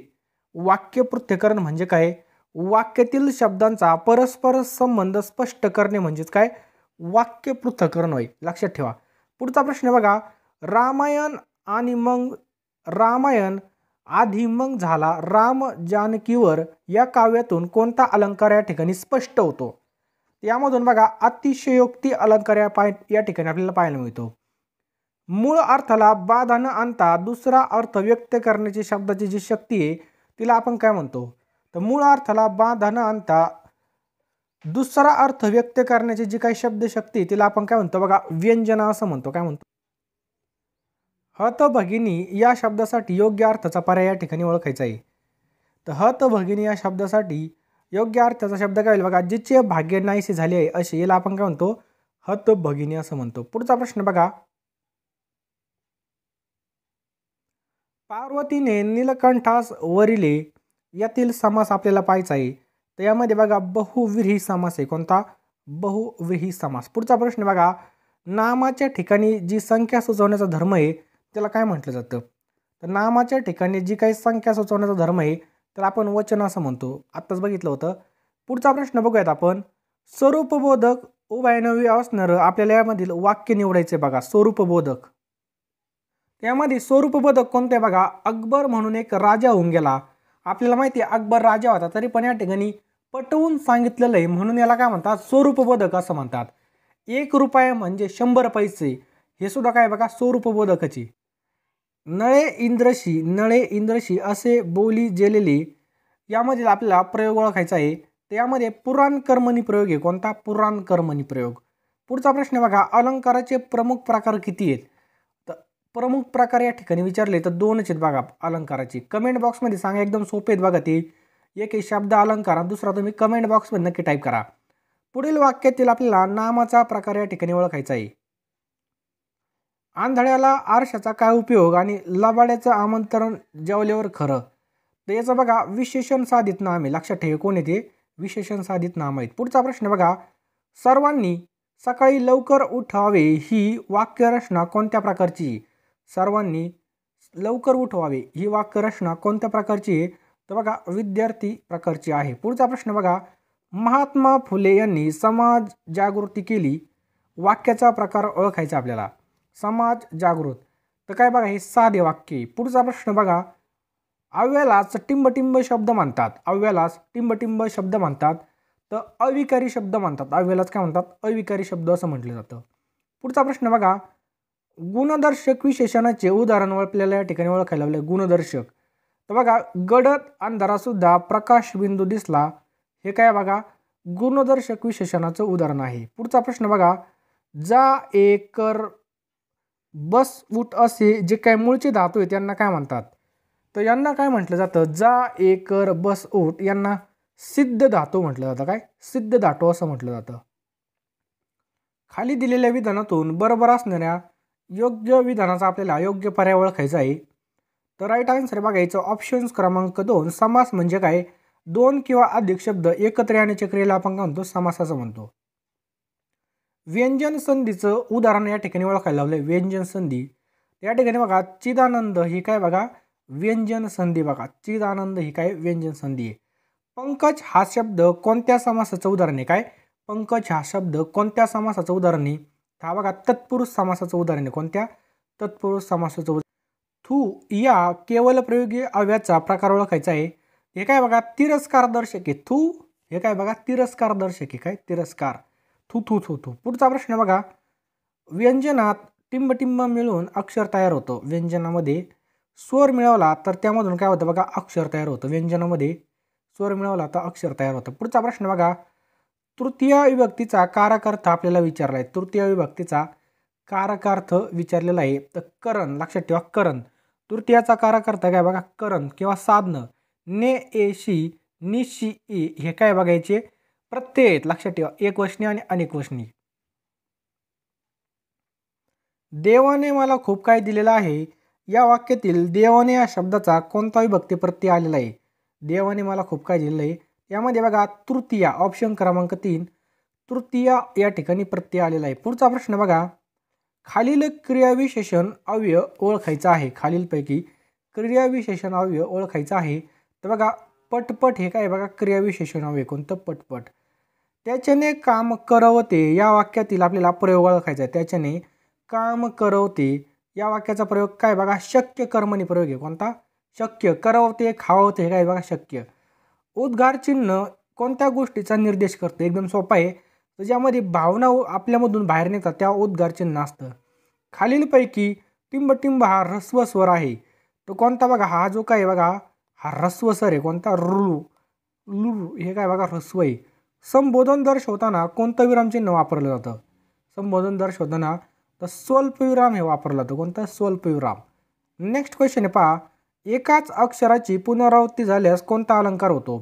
वाक्यपृथ्थकरण म्हणजे काय? वाक्यातील शब्दांचा परस्पर संबंध स्पष्ट करणे म्हणजेच काय? वाक्यपृथ्थकरण होय. लक्षात ठेवा. पुढचा प्रश्न बघा, रामायण आणि मग रामायण आधी मग झाला राम जानकीवर या काव्यातून कोणता अलंकार या ठिकाणी स्पष्ट होतो? यामधून बघा अतिशयोक्ती अलंकार या ठिकाणी आपल्याला पाहायला मिळतो. मूळ अर्थाला बाधा न आणता दुसरा अर्थ व्यक्त करण्याची शब्दाची जी शक्ती आहे तिला आपण काय म्हणतो? तर मूळ अर्थाला बाधा न आणता दुसरा अर्थ व्यक्त करण्याची जी काही शब्दशक्ती तिला आपण काय म्हणतो बघा? व्यंजना असं म्हणतो. काय म्हणतो? हतभगिनी या शब्दासाठी योग्य अर्थाचा पर्याय या ठिकाणी ओळखायचा आहे. तर हतभगिनी या शब्दासाठी योग्य अर्थाचा शब्द काय होईल बघा? जिचे भाग्य नाहीसे झाले आहे असे, याला आपण काय म्हणतो? हतभगिनी असं म्हणतो. पुढचा प्रश्न बघा. पार्वतीने नीलकंठास वरिले यातील समास आपल्याला पाहायचा आहे. तर यामध्ये बघा बहुव्रीही समास आहे. कोणता? बहुव्रीही समास. पुढचा प्रश्न बघा. नामाच्या ठिकाणी जी संख्या सुचवण्याचा धर्म आहे त्याला काय म्हटलं जातं? तर नामाच्या ठिकाणी जी काही संख्या सुचवण्याचा धर्म आहे त्याला आपण वचन असं म्हणतो. आत्ताच बघितलं होतं. पुढचा प्रश्न बघूयात आपण. स्वरूपबोधक उभयनवी असणारं आपल्याला यामधील वाक्य निवडायचे बघा. स्वरूपबोधक. त्यामध्ये स्वरूपबोधक कोणते बघा? अकबर म्हणून एक राजा होऊन गेला. आपल्याला माहिती आहे अकबर राजा होता, तरी पण या ठिकाणी पटवून सांगितलेलं आहे म्हणून याला काय म्हणतात? स्वरूपबोधक असं म्हणतात. 1 रुपया म्हणजे 100 पैसे, हे सुद्धा काय बघा? स्वरूपबोधकाची. नळे इंद्रशी असे बोली जेलेले यामध्ये आपल्याला प्रयोग ओळखायचा आहे. त्यामध्ये पुराण कर्मणी प्रयोग आहे. कोणता? पुराण कर्मणी प्रयोग. पुढचा प्रश्न बघा. अलंकाराचे प्रमुख प्रकार किती आहेत? तर प्रमुख प्रकार या ठिकाणी विचारले तर 2च आहेत बघा अलंकाराची. कमेंट बॉक्समध्ये सांगा, एकदम सोपे आहेत बघा ते. एक आहे शब्द अलंकार, दुसरा तुम्ही कमेंट बॉक्समध्ये नक्की टाईप करा. पुढील वाक्यातील आपल्याला नामाचा प्रकार या ठिकाणी ओळखायचा आहे. आंधळ्याला आरशाचा काय उपयोग आणि लबाड्याचं आमंत्रण जेवल्यावर खरं? तर याचं बघा विशेषण साधित नाम आहे. लक्षात ठेवा कोण येते? विशेषण साधित नाम आहेत. पुढचा प्रश्न बघा. सर्वांनी सकाळी लवकर उठावे ही वाक्यरचना कोणत्या प्रकारची? सर्वांनी लवकर उठवावे ही वाक्यरचना कोणत्या प्रकारची आहे? तर बघा विद्यार्थी प्रकारची आहे. पुढचा प्रश्न बघा. महात्मा फुले यांनी समाज जागृती केली. वाक्याचा प्रकार ओळखायचा आपल्याला. समाज जागृत. तर काय बघा हे साधे वाक्य. पुढचा प्रश्न बघा. अव्यालाच टिंबटिंब शब्द म्हणतात. अव्यालाच टिंबटिंब शब्द म्हणतात. तर अविकारी शब्द म्हणतात. अव्यालाच काय म्हणतात? अविकारी शब्द असं म्हटलं जातं. पुढचा प्रश्न बघा. गुणदर्शक विशेषणाचे उदाहरण आपल्याला या ठिकाणी ओळखायला लावले. गुणदर्शक. तर बघा गडद अंधारासुद्धा प्रकाश बिंदू दिसला, हे काय बघा? गुणदर्शक विशेषणाचं उदाहरण आहे. पुढचा प्रश्न बघा. जा एक कर बस उठ असे जे काय मूळचे धातू आहे त्यांना काय म्हणतात? तर यांना काय म्हटलं जातं? जा एक कर बस उठ यांना सिद्ध धातू म्हटलं जातं. काय? सिद्ध धातू असं म्हटलं जातं. खाली दिलेल्या विधानातून बरोबर असणाऱ्या योग्य विधानाचा आपल्याला योग्य पर्याय ओळखायचा आहे. तर राईट आन्सर बघायचं ऑप्शन्स क्रमांक 2. समास म्हणजे काय? 2 किंवा अधिक शब्द एकत्र येण्याच्या क्रियेला आपण काय म्हणतो? समास असं म्हणतो. व्यंजन संधीचं उदाहरण या ठिकाणी ओळखायला लावलंय. व्यंजन संधी. या ठिकाणी बघा चिदानंद ही काय बघा? व्यंजन संधी बघा. चिदानंद ही काय? व्यंजन संधी आहे. पंकज हा शब्द कोणत्या समासाचं उदाहरण आहे? काय? पंकज हा शब्द कोणत्या समासाचं उदाहरण आहे? हा बघा तत्पुरुष समासाचं उदाहरण आहे. कोणत्या? तत्पुरुष समासाचं उदाहरण. थू या केवल प्रयोगी अव्याचा प्रकार ओळखायचा आहे. हे काय बघा? तिरस्कारदर्शक आहे. थू हे काय बघा? तिरस्कारदर्शक आहे. काय? तिरस्कार. थू थू थू थू. पुढचा प्रश्न बघा. व्यंजनात टिंबटिंब मिळून अक्षर तयार होतं. व्यंजनामध्ये स्वर मिळवला तर त्यामधून काय होतं बघा? अक्षर तयार होतं. व्यंजनामध्ये स्वर मिळवला तर अक्षर तयार होतं. पुढचा प्रश्न बघा. तृतीय विभक्तीचा कारकार्थ आपल्याला विचारला आहे. तृतीय विभक्तीचा कारकार्थ विचारलेला आहे. तर करण. लक्षात ठेवा करण. तृतीयाचा कारकार्थ काय बघा? करण किंवा साधनं. ने ए शी निशी ई हे काय बघायचे? प्रत्यय आहेत. लक्षात ठेवा एकवचनी आणि अनेकवचनी. देवाने मला खूप काय दिलेलं आहे या वाक्यातील देवाने या शब्दाचा कोणता विभक्ती प्रत्यय आलेला आहे? देवाने मला खूप काय दिलेलं आहे यामध्ये बघा तृतीया ऑप्शन क्रमांक 3 तृतीया या ठिकाणी प्रत्यय आलेला आहे. पुढचा प्रश्न बघा. खालील क्रियाविशेषण अव्यय ओळखायचा आहे. खालीलपैकी क्रियाविशेषण अव्यय ओळखायचा आहे. तर बघा पटपट हे काय बघा? क्रियाविशेषण अव्यय. कोणतं? पटपट. त्याच्याने काम करवते या वाक्यातील आपल्याला प्रयोग ओळखायचा आहे. त्याच्याने काम करवते या वाक्याचा प्रयोग काय बघा, शक्य कर्मणी प्रयोग आहे. कोणता? शक्य. करवते, खावते हे काय बघा शक्य. उद्गार चिन्ह कोणत्या गोष्टीचा निर्देश करते? एकदम सोपा आहे. तर ज्यामध्ये भावना आपल्यामधून बाहेर निघतात त्या उद्गार चिन्ह असतं. खालीलपैकी टिंबटिंब हा ऱ्हस्व स्वर आहे. तो कोणता बघा, हा जो काय बघा हा ऱ्हस्व स्वर आहे. कोणता? रु. लु हे काय बघा ऱ्हस्व आहे. संबोधन दर्शवताना कोणतं विरामचिन्ह वापरलं जातं? संबोधन दर्शवताना तर स्वल्पविराम हे वापरलं जातं. कोणतं? स्वल्पविराम. नेक्स्ट क्वेश्चन आहे पहा, एकाच अक्षराची पुनरावृत्ती झाल्यास कोणता अलंकार होतो?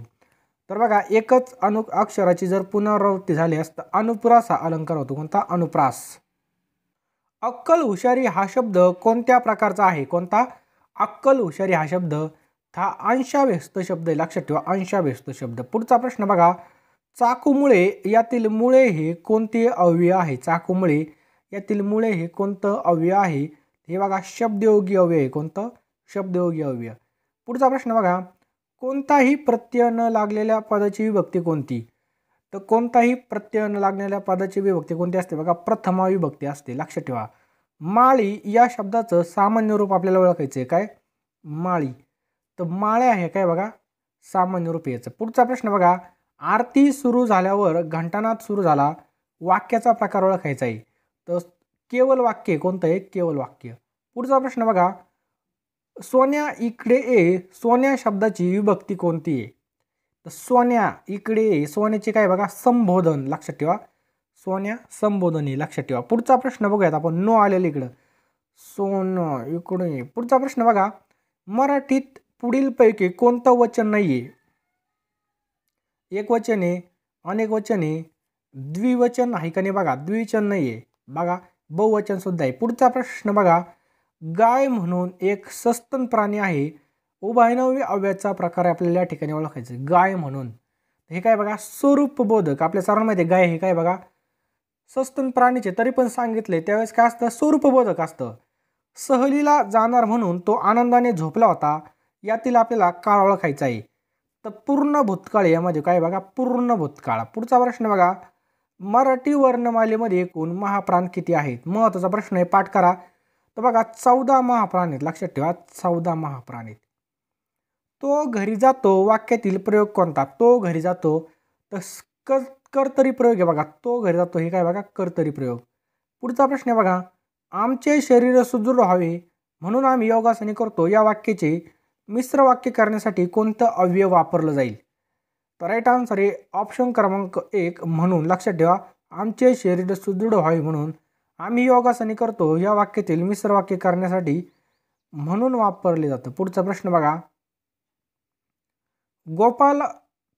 तर बघा एकच अक्षराची जर पुनरावृत्ती झाल्यास तर अनुप्रास हा अलंकार होतो. कोणता? अनुप्रास. अक्कल हुशारी हा शब्द कोणत्या प्रकारचा आहे? कोणता? अक्कल हुशारी हा शब्द हा अंशाव्यस्त शब्द आहे. लक्षात ठेवा, अंशाव्यस्त शब्द. पुढचा प्रश्न बघा, चाकूमुळे यातील मुळे हे कोणते अव्यय आहे? चाकूमुळे यातील मुळे हे कोणतं अव्यय आहे? हे बघा शब्दयोगी अव्यय आहे. कोणतं? शब्दयोगी अव्यय. पुढचा प्रश्न बघा, कोणताही प्रत्यय न लागलेल्या पदाची विभक्ती कोणती? तर कोणताही प्रत्यय न लागलेल्या पदाची विभक्ती कोणती असते? बघा प्रथमा विभक्ती असते. लक्षात ठेवा. माळी या शब्दाचं सामान्य रूप आपल्याला ओळखायचं आहे. काय? माळी. तर माळ्या आहे काय बघा सामान्य रूप याचं. पुढचा प्रश्न बघा, आरती सुरू झाल्यावर घंटानाद सुरू झाला, वाक्याचा प्रकार ओळखायचा आहे. तर केवळ वाक्य कोणतं आहे? केवळ वाक्य. पुढचा प्रश्न बघा, सोन्या इकडे ये सोन्या शब्दाची विभक्ती कोणती आहे? तर सोन्या इकडे ये सोन्याचे काय बघा संबोधन. लक्षात ठेवा, सोन्या संबोधन आहे. लक्षात ठेवा. पुढचा प्रश्न बघूयात आपण, नो आलेलं इकडं, सोनं इकडे. पुढचा प्रश्न बघा, मराठीत पुढीलपैकी कोणतं वचन नाही आहे? एक वचन आहे, अनेक वचन आहे, द्विवचन आहे का नाही बघा, द्विवचन नाही आहे बघा, बहुवचन सुद्धा आहे. पुढचा प्रश्न बघा, गाय म्हणून एक सस्तन प्राणी आहे, उभयनवी अव्ययाचा प्रकार आपल्याला या ठिकाणी ओळखायचं. गाय म्हणून हे काय बघा स्वरूपबोधक. आपल्या सर्वांना माहिती आहे गाय हे काय बघा सस्तन प्राणीचे, तरी पण सांगितले त्यावेळेस काय असतं? स्वरूपबोधक असतं. सहलीला जाणार म्हणून तो आनंदाने झोपला होता, यातील आपल्याला काळ ओळखायचा आहे. तर पूर्ण भूतकाळ यामध्ये काय बघा पूर्ण भूतकाळ. पुढचा प्रश्न बघा, मराठी वर्णमालेमध्ये एकूण महाप्राण किती आहेत? महत्त्वाचा प्रश्न आहे, पाठ करा. तर बघा 14 महाप्राण आहेत. लक्षात ठेवा 14 महाप्राण आहेत. तो घरी जातो वाक्यातील प्रयोग कोणता? तो घरी जातो तर कर्तरी प्रयोग आहे बघा. तो घरी जातो हे काय बघा कर्तरी प्रयोग. पुढचा प्रश्न आहे बघा, आमचे शरीर सुदृढ व्हावे म्हणून आम्ही योगासने करतो, या वाक्याचे मिश्र वाक्य करण्यासाठी कोणतं अव्यय वापरलं जाईल? तर राईट आन्सर आहे ऑप्शन क्रमांक 1 म्हणून. लक्षात ठेवा, आमचे शरीर सुदृढ व्हावे म्हणून आम्ही योगासने करतो, या वाक्यातील मिश्र वाक्य करण्यासाठी म्हणून वापरले जातं. पुढचा प्रश्न बघा, गोपाल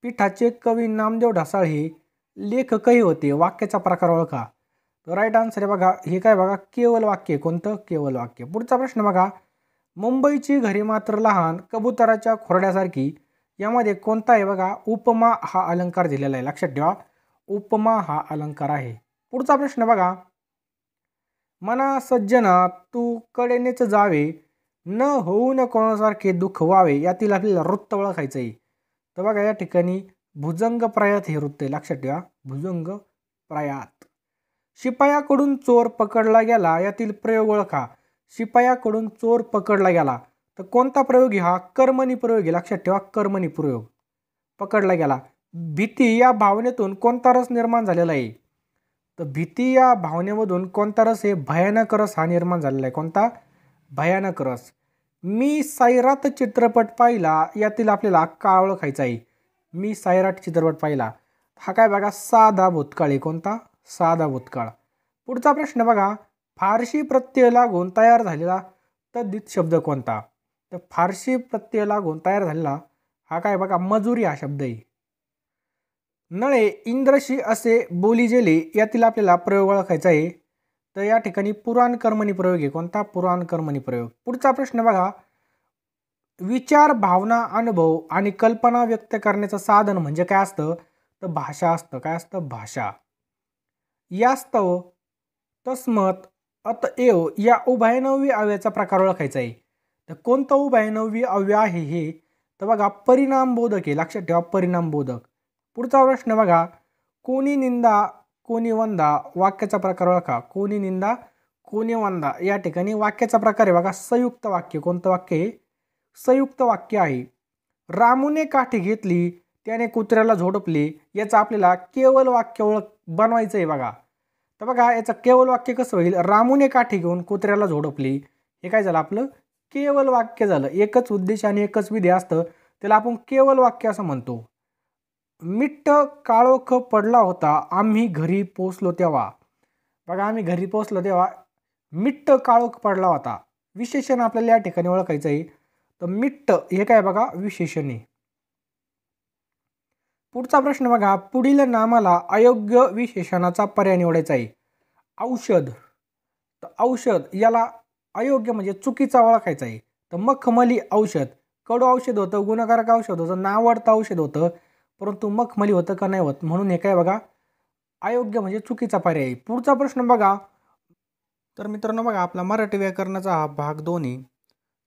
पीठाचे कवी नामदेव ढसाळ हे लेखकही होते, वाक्याचा प्रकार ओळखा. तर राईट आन्सर आहे बघा हे काय बघा केवळ वाक्य. कोणतं? केवळ वाक्य. पुढचा प्रश्न बघा, मुंबईची घरे मात्र लहान कबुतराच्या खोरड्यासारखी, यामध्ये कोणता आहे बघा उपमा हा अलंकार दिलेला आहे. लक्षात ठेवा उपमा हा अलंकार आहे. पुढचा प्रश्न बघा, मना सज्जना तू कडेनेच जावे, न होऊन कोणासारखे दुःख व्हावे, यातील आपल्याला वृत्त ओळखायचं आहे. तर बघा या ठिकाणी भुजंग प्रयात हे वृत्त आहे. लक्षात ठेवा भुजंग प्रयात. शिपायाकडून चोर पकडला गेला, यातील प्रयोग ओळखा. शिपायाकडून चोर पकडला गेला तर कोणता प्रयोग हा? कर्मणी प्रयोग आहे. लक्षात ठेवा कर्मणी प्रयोग. पकडला गेला. भीती या भावनेतून कोणता रस निर्माण झालेला आहे? तर भीती या भावनेमधून कोणता रस आहे? भयानक रस हा निर्माण झालेला आहे. कोणता? भयानक रस. मी सैराट चित्रपट पाहिला, यातील आपल्याला काळ ओळखायचा आहे. मी सैराट चित्रपट पाहिला हा काय बघा साधा भूतकाळ आहे. कोणता? साधा भूतकाळ. पुढचा प्रश्न बघा, फारशी प्रत्यय लागून तयार झालेला तद्धित शब्द कोणता? तर फारशी प्रत्यय लागून तयार झालेला हा काय बघा मजुरी हा शब्द आहे. नळे इंद्रशी असे बोली गेले, यातील आपल्याला प्रयोग ओळखायचा आहे. तर या ठिकाणी पुराण कर्मणी प्रयोग आहे. कोणता? पुराण कर्मणी प्रयोग. पुढचा प्रश्न बघा, विचार भावना अनुभव आणि कल्पना व्यक्त करण्याचं साधन म्हणजे काय असतं? तर भाषा असतं. काय असतं? भाषा. यास्तव तस्मत अतएव या उभयनवी अव्ययाचा प्रकार ओळखायचा आहे. तर कोणतं उभयनवी अव्यय आहे हे? तर बघा परिणामबोधक आहे. लक्षात ठेवा परिणामबोधक. पुढचा प्रश्न बघा, कोणी निंदा कोणी वंदा, वाक्याचा प्रकार ओळखा. कोणी निंदा कुणेवंदा या ठिकाणी वाक्याचा प्रकार आहे बघा संयुक्त वाक्य. कोणतं वाक्य आहे? संयुक्त वाक्य आहे. रामूने काठी घेतली त्याने कुत्र्याला झोडपले, याचं आपल्याला केवळ वाक्य ओळख बनवायचं आहे बघा. तर बघा याचं केवळ वाक्य कसं होईल? रामूने काठी घेऊन कुत्र्याला झोडपली, हे काय झालं आपलं केवळ वाक्य झालं. एकच उद्देश आणि एकच विधी असतं त्याला आपण केवळ वाक्य असं म्हणतो. मिट्ट काळोख पडला होता आम्ही घरी पोचलो तेव्हा. बघा आम्ही घरी पोचलो तेव्हा मिट्ट काळोख पडला होता. विशेषण आपल्याला या ठिकाणी ओळखायचं आहे. तर मिट्ट हे काय बघा विशेषण आहे. पुढचा प्रश्न बघा, पुढील नामाला अयोग्य विशेषणाचा पर्याय निवडायचा आहे. औषध. तर औषध याला अयोग्य म्हणजे चुकीचा ओळखायचा आहे. तर मखमली औषध कडू औषध होतं, गुणकारक औषध होतं, नावडतं औषध होतं, परंतु मखमली होतं का नाही होत, म्हणून हे काय बघा अयोग्य म्हणजे चुकीचा पर्याय. पुढचा प्रश्न बघा. तर मित्रांनो बघा आपला मराठी व्याकरणाचा हा भाग 2 आहे.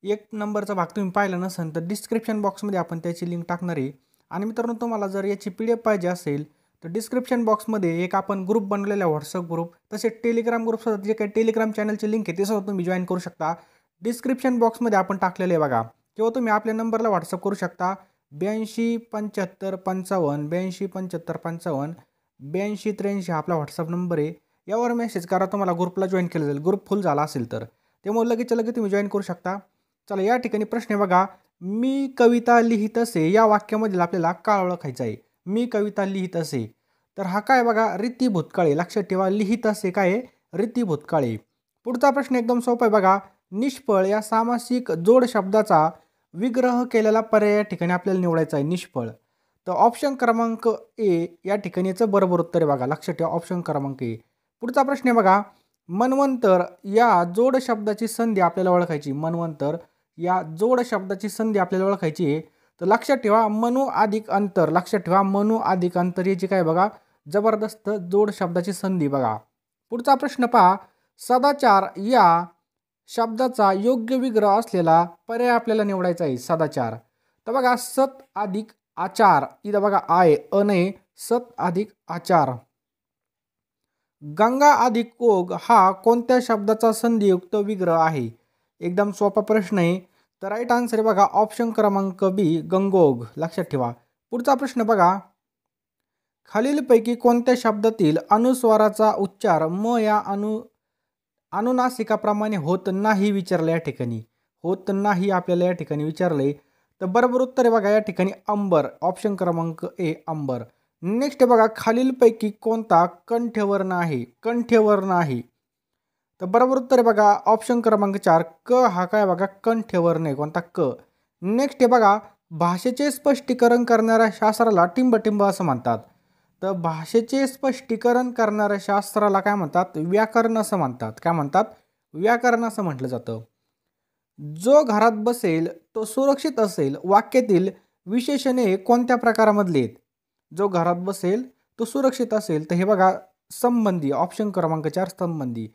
1 नंबरचा भाग तुम्ही पाहिला नसेल तर डिस्क्रिप्शन बॉक्समध्ये आपण त्याची लिंक टाकणार आहे. आणि मित्रांनो तुम्हाला जर याची PDF पाहिजे असेल तर डिस्क्रिप्शन बॉक्समध्ये एक आपण ग्रुप बनवलेला व्हॉट्सअप ग्रुप, तसेच टेलिग्राम ग्रुपसुद्धा जे काही टेलिग्राम चॅनलची लिंक आहे ते सुद्धा तुम्ही जॉईन करू शकता. डिस्क्रिप्शन बॉक्समध्ये आपण टाकलेलं आहे बघा, किंवा तुम्ही आपल्या नंबरला व्हॉट्सअप करू शकता 82 75 55 82 75 55 82 83 आपला व्हॉट्सअप नंबर आहे. यावर मेसेज करा, तुम्हाला ग्रुपला जॉईन केलं जाईल. ग्रुप फुल झाला असेल तर त्यामुळे लगेच तुम्ही जॉईन करू शकता. चला या ठिकाणी प्रश्न बघा, मी कविता लिहित असे या वाक्यामधील आपल्याला काय ओळखायचं आहे? मी कविता लिहित असे, तर हा काय बघा रीती भूतकाळी. लक्षात ठेवा लिहित असे काय आहे? रीती भूतकाळी. पुढचा प्रश्न एकदम सोपा आहे बघा, निष्फळ या सामासिक जोड शब्दाचा विग्रह केलेला पर्याय या ठिकाणी आपल्याला निवडायचा आहे. निष्फळ. तर ऑप्शन क्रमांक ए या ठिकाणी याचं बरोबर उत्तर आहे बघा. लक्षात ठेवा ऑप्शन क्रमांक ए. पुढचा प्रश्न आहे बघा, मन्वंतर या जोड शब्दाची संधी आपल्याला ओळखायची. मन्वंतर या जोड शब्दाची संधी आपल्याला ओळखायची आहे. तर लक्षात ठेवा मनू अधिक अंतर. लक्षात ठेवा मनू अधिक अंतर याची काय बघा जबरदस्त जोड शब्दाची संधी बघा. पुढचा प्रश्न पहा, सदाचार या शब्दाचा योग्य विग्रह असलेला पर्याय आपल्याला निवडायचा आहे. सदाचार. तर बघा सत अधिक आचार, इथं बघा आहे अनय, सत अधिक आचार. गंगा अधिक ओघ हा कोणत्या शब्दाचा संधियुक्त विग्रह आहे? एकदम सोपा प्रश्न आहे. तर राईट आन्सर आहे बघा ऑप्शन क्रमांक बी गंगोग. लक्षात ठेवा. पुढचा प्रश्न बघा, खालीलपैकी कोणत्या शब्दातील अनुस्वाराचा उच्चार म या अनुनासिकाप्रमाणे होत नाही विचारलं या ठिकाणी. होत नाही आपल्याला या ठिकाणी विचारलंय. तर बरोबर उत्तर आहे बघा या ठिकाणी अंबर. ऑप्शन क्रमांक ए अंबर. नेक्स्ट बघा, खालीलपैकी कोणता कंठ्यवर्ण आहे? कंठ्यवर्ण आहे. तर बरोबर उत्तर आहे बघा ऑप्शन क्रमांक 4 क हा काय बघा कंठ्यवर्ण आहे. कोणता? क. नेक्स्ट आहे बघा, भाषेचे स्पष्टीकरण करणाऱ्या शास्त्राला टिंबटिंब असं म्हणतात. तर भाषेचे स्पष्टीकरण करणाऱ्या शास्त्राला काय म्हणतात? व्याकरण असं म्हणतात. काय म्हणतात? व्याकरण असं म्हटलं जातं. जो घरात बसेल तो सुरक्षित असेल वाक्यातील विशेषणे कोणत्या प्रकारामधले आहेत? जो घरात बसेल तो सुरक्षित असेल, तर हे बघा संबंधी. ऑप्शन क्रमांक 4 संबंधी.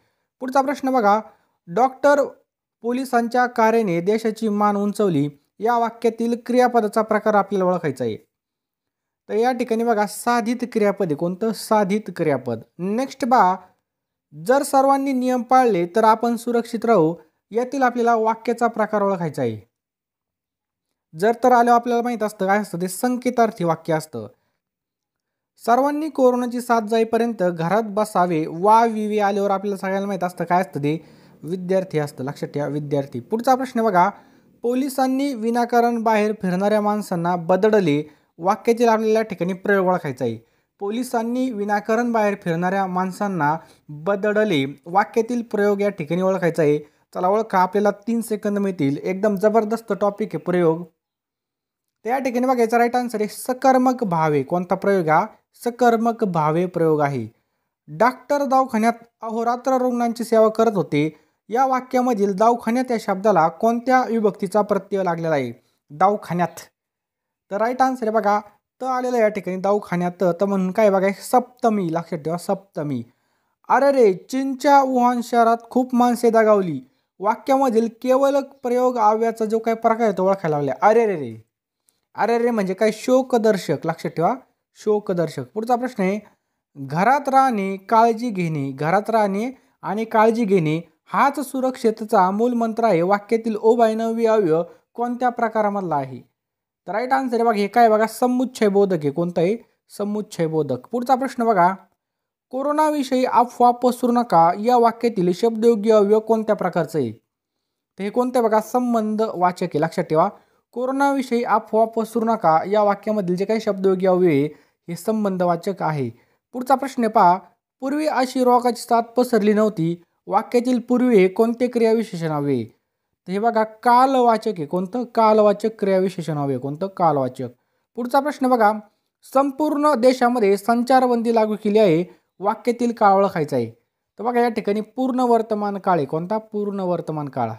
पुढचा प्रश्न बघा, डॉक्टर पोलिसांच्या कार्याने देशाची मान उंचवली या वाक्यातील क्रियापदाचा प्रकार आपल्याला ओळखायचा आहे. तर या ठिकाणी बघा साधित क्रियापद आहे. कोणतं? साधित क्रियापद. नेक्स्ट बघा, जर सर्वांनी नियम पाळले तर आपण सुरक्षित राहू यातील आपल्याला वाक्याचा प्रकार ओळखायचा आहे. जर तर आल्यावर आपल्याला माहित असतं काय असतं ते संकेतार्थी वाक्य असतं. सर्वांनी कोरोनाची साथ जाईपर्यंत घरात बसावे वा विवे आल्यावर आपल्याला सगळ्यांना माहित असतं काय असतं ते विद्यार्थी असतं. लक्षात ठेवा विद्यार्थी. पुढचा प्रश्न बघा, पोलिसांनी विनाकारण बाहेर फिरणाऱ्या माणसांना बदडले वाक्यातील आपल्याला ठिकाणी प्रयोग ओळखायचा आहे. पोलिसांनी विनाकारण बाहेर फिरणाऱ्या माणसांना बदडले वाक्यातील प्रयोग या ठिकाणी ओळखायचा आहे. चला ओळखा, आपल्याला 3 सेकंद मिळतील. एकदम जबरदस्त टॉपिक आहे प्रयोग. त्या ठिकाणी बघायचा राईट आन्सर आहे सकर्मक भावे. कोणता प्रयोग हा? सकर्मक भावे प्रयोग आहे. डॉक्टर दवाखान्यात अहोरात्र रुग्णांची सेवा करत होते या वाक्यामधील दवाखान्यात या शब्दाला कोणत्या विभक्तीचा प्रत्यय लागलेला आहे? दवाखान्यात. तर राईट आन्सर आहे बघा त आलेला या ठिकाणी दवाखान्यात. तर म्हणून काय बघा सप्तमी. लक्षात ठेवा सप्तमी. अरे रे चीनच्या वुहान शहरात खूप माणसे दगावली वाक्यामधील केवळ प्रयोग आव्याचा जो काही प्रकार आहे तो ओळखायला लागला. अरे रे रे. अरे रे म्हणजे काय? शोकदर्शक. लक्षात ठेवा शोकदर्शक. पुढचा प्रश्न आहे, घरात राहणे काळजी घेणे. घरात राहणे आणि काळजी घेणे हाच सुरक्षिततेचा मूलमंत्र आहे. वाक्यातील अवायनवी अवयव कोणत्या प्रकारामधला आहे? तर राईट आन्सर आहे बघा हे काय बघा समुच्चय बोधक आहे. कोणतं आहे? समुच्चय बोधक. पुढचा प्रश्न बघा, कोरोनाविषयी अफवा पसरू नका या वाक्यातील शब्दयोगी अवयव कोणत्या प्रकारचं आहे? तर हे कोणतं बघा संबंध वाचक आहे. लक्षात ठेवा, कोरोनाविषयी अफवा पसरू नका या वाक्यामधील जे काही शब्दयोगी अवयव आहे हे संबंधवाचक आहे. पुढचा प्रश्न पहा, पूर्वी अशी रोगाची साथ पसरली नव्हती. वाक्यातील पूर्वी हे कोणते क्रियाविशेषण हवे? तर हे बघा कालवाचक आहे. कोणतं? कालवाचक क्रियाविशेषण हवे. कोणतं? कालवाचक. पुढचा प्रश्न बघा, संपूर्ण देशामध्ये संचारबंदी लागू केली आहे. वाक्यातील काळ ओळखायचा आहे. तर बघा या ठिकाणी पूर्ण वर्तमान काळ आहे. कोणता? पूर्ण वर्तमान काळ.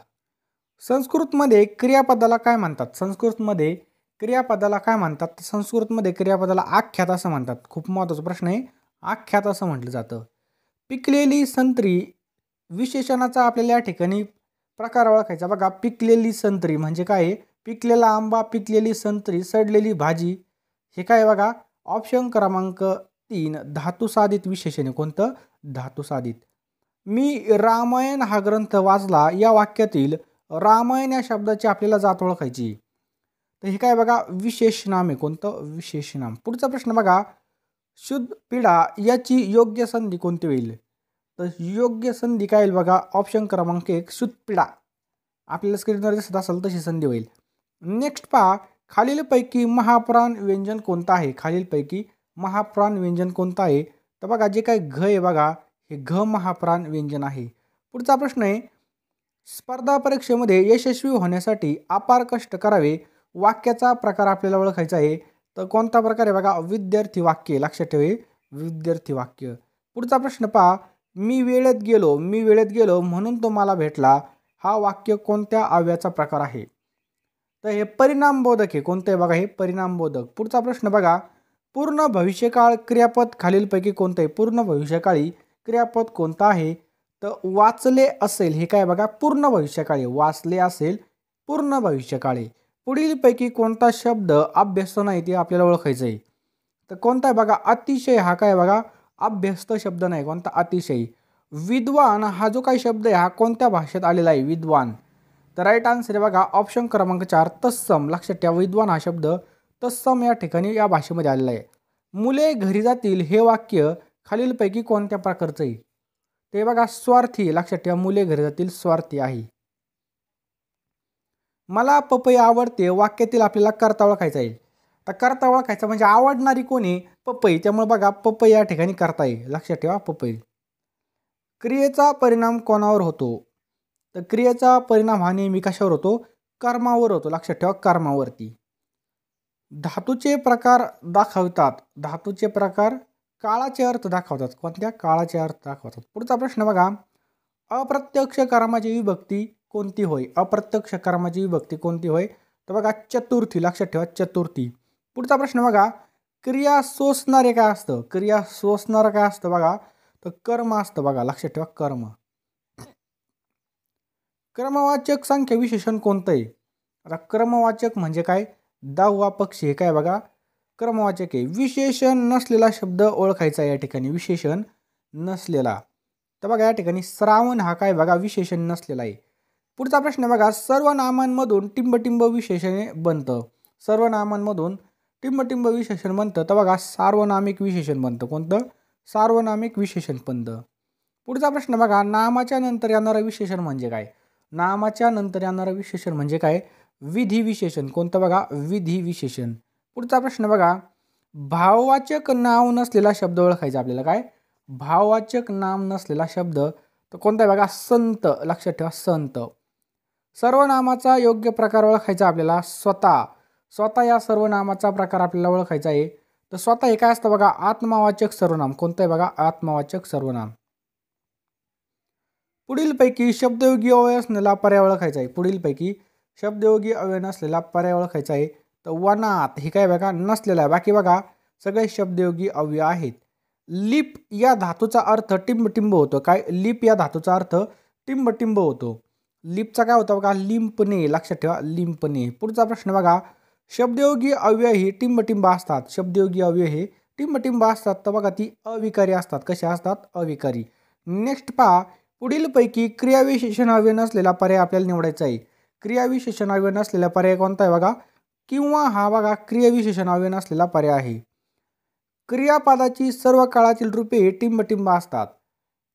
संस्कृतमध्ये क्रियापदाला काय म्हणतात? संस्कृतमध्ये क्रियापदाला काय म्हणतात? संस्कृतमध्ये क्रियापदाला आख्यात असं म्हणतात. खूप महत्त्वाचा प्रश्न आहे. आख्यात असं म्हटलं जातं. पिकलेली संत्री विशेषणाचा आपल्याला या ठिकाणी प्रकार ओळखायचा. बघा पिकलेली संत्री म्हणजे काय? पिकलेला आंबा, पिकलेली संत्री, सडलेली भाजी. हे काय बघा ऑप्शन क्रमांक 3 धातुसाधित विशेषण आहे. कोणतं? धातुसाधित. मी रामायण हा ग्रंथ वाचला या वाक्यातील रामायण या शब्दाची आपल्याला जात ओळखायची. तर हे काय बघा विशेष नाम आहे. कोणतं? विशेष नाम. पुढचा प्रश्न बघा, शुद्ध पिढा याची योग्य संधी कोणती होईल? तर योग्य संधी काय होईल बघा ऑप्शन क्रमांक 1 शुद्ध पिढा. आपल्याला स्क्रीनवर दिसत असेल तशी संधी होईल. नेक्स्ट पहा, खालीलपैकी महाप्राण व्यंजन कोणतं आहे? खालीलपैकी महाप्राण व्यंजन कोणतं आहे? तर बघा जे काही घ आहे बघा हे घ महाप्राण व्यंजन आहे. पुढचा प्रश्न आहे, स्पर्धा परीक्षेमध्ये यशस्वी होण्यासाठी अपार कष्ट करावे. वाक्याचा प्रकार आपल्याला ओळखायचा आहे. तर कोणता प्रकार आहे बघा विद्यार्थी वाक्य. लक्षात ठेवा विद्यार्थी वाक्य. पुढचा प्रश्न पहा, मी वेळेत गेलो म्हणून तो मला भेटला. हा वाक्य कोणत्या अव्ययाचा प्रकार आहे? तर हे परिणामबोधक आहे. कोणतं आहे बघा हे परिणामबोधक. पुढचा प्रश्न बघा, पूर्ण भविष्यकाळ क्रियापद खालीलपैकी कोणतं आहे? पूर्ण भविष्यकाळी क्रियापद कोणतं आहे? तर वाचले असेल. हे काय बघा पूर्ण भविष्यकाळी. वाचले असेल पूर्ण भविष्यकाळी. पुढीलपैकी कोणता शब्द अभ्यस्त नाही ते आपल्याला ओळखायचं आहे. तर कोणता आहे बघा अतिशय. हा काय बघा अभ्यस्त शब्द नाही. कोणता? अतिशय. विद्वान हा जो काही शब्द आहे हा कोणत्या भाषेत आलेला आहे? विद्वान. तर राईट आन्सर आहे बघा ऑप्शन क्रमांक 4 तत्सम. लक्षात ठेवा विद्वान हा शब्द तत्सम या ठिकाणी या भाषेमध्ये आलेला आहे. मुले घरी जातील हे वाक्य खालीलपैकी कोणत्या प्रकारचं आहे? ते बघा स्वार्थी. लक्षात ठेवा मुले घरी जातील स्वार्थी आहे. मला पपई आवडते वाक्यातील आपल्याला कर्ता ओळखायचा आहे. तर कर्ता ओळखायचा म्हणजे आवडणारी कोणी? पपई. त्यामुळे बघा पपई या ठिकाणी कर्ता आहे. लक्षात ठेवा पपई. क्रियेचा परिणाम कोणावर होतो? तर क्रियेचा परिणाम हा नेहमी कशावर होतो? कर्मावर होतो. लक्षात ठेवा कर्मावरती. धातूचे प्रकार दाखवतात. धातूचे प्रकार काळाचे अर्थ दाखवतात. कोणत्या? काळाचे अर्थ दाखवतात. पुढचा प्रश्न बघा, अप्रत्यक्ष कर्माची विभक्ती कोणती होय? अप्रत्यक्ष कर्माची विभक्ती कोणती होय? तर बघा चतुर्थी. लक्षात ठेवा चतुर्थी. पुढचा प्रश्न बघा, क्रिया सोसणारे काय असतं? क्रिया सोसणारं काय असतं बघा? तर कर्म असतं बघा. लक्षात ठेवा कर्म. क्रमवाचक संख्या विशेषण कोणतं आहे? आता क्रमवाचक म्हणजे काय? 10वा पक्षी. हे काय बघा क्रमवाचक आहे. विशेषण नसलेला शब्द ओळखायचा या ठिकाणी. विशेषण नसलेला. तर बघा या ठिकाणी श्रावण हा काय बघा विशेषण नसलेला आहे. पुढचा प्रश्न बघा, सर्वनामांमधून टिंबटिंब विशेषणे बनतं. सर्वनामांमधून टिंबटिंब विशेषण बनतं. तर बघा सार्वनामिक विशेषण बनतं. कोणतं? सार्वनामिक विशेषण बनतं. पुढचा प्रश्न बघा, नामाच्या नंतर येणारं विशेषण म्हणजे काय? नामाच्या नंतर येणारं विशेषण म्हणजे काय? विधी विशेषण. कोणतं बघा? विधी विशेषण. पुढचा प्रश्न बघा, भाववाचक नाव नसलेला शब्द ओळखायचा आपल्याला. काय? भाववाचक नाम नसलेला शब्द. तर कोणता आहे बघा? संत. लक्षात ठेवा संत. सर्वनामाचा योग्य प्रकार ओळखायचा आपल्याला. स्वतः. स्वतः या सर्वनामाचा प्रकार आपल्याला ओळखायचा आहे. तर स्वतः हे काय असतं बघा? आत्मवाचक सर्वनाम. कोणतं आहे बघा? आत्मवाचक सर्वनाम. पुढीलपैकी शब्दयोगी अव्यय असलेला पर्याय ओळखायचा आहे. पुढीलपैकी शब्दयोगी अव्यय नसलेला पर्याय ओळखायचा आहे. तर वनात हे काय बघा नसलेला आहे. बाकी बघा सगळे शब्दयोगी अव्यय आहेत. लिप या धातूचा अर्थ टिंबटिंब होतो. काय? लिप या धातूचा अर्थ टिंबटिंब होतो. लिपचा काय होतं बघा? लिंपणे. लक्षात ठेवा लिंपणे. पुढचा प्रश्न बघा, शब्दयोगी अव्यय ही टिंबटिंब असतात. शब्दयोगी अव्यय हे टिंबटिंब असतात. तर बघा ती अविकारी असतात. कशा असतात? अविकारी. नेक्स्ट पहा, पुढीलपैकी क्रियाविशेषणाव्यय नसलेला पर्याय आपल्याला निवडायचा आहे. क्रियाविशेषणाव्यय नसलेला पर्याय कोणता आहे बघा, किंवा हा बघा क्रियाविशेषणाव्यय नसलेला पर्याय आहे. क्रियापदाची सर्व काळातील रूपे टिंबटिंब असतात.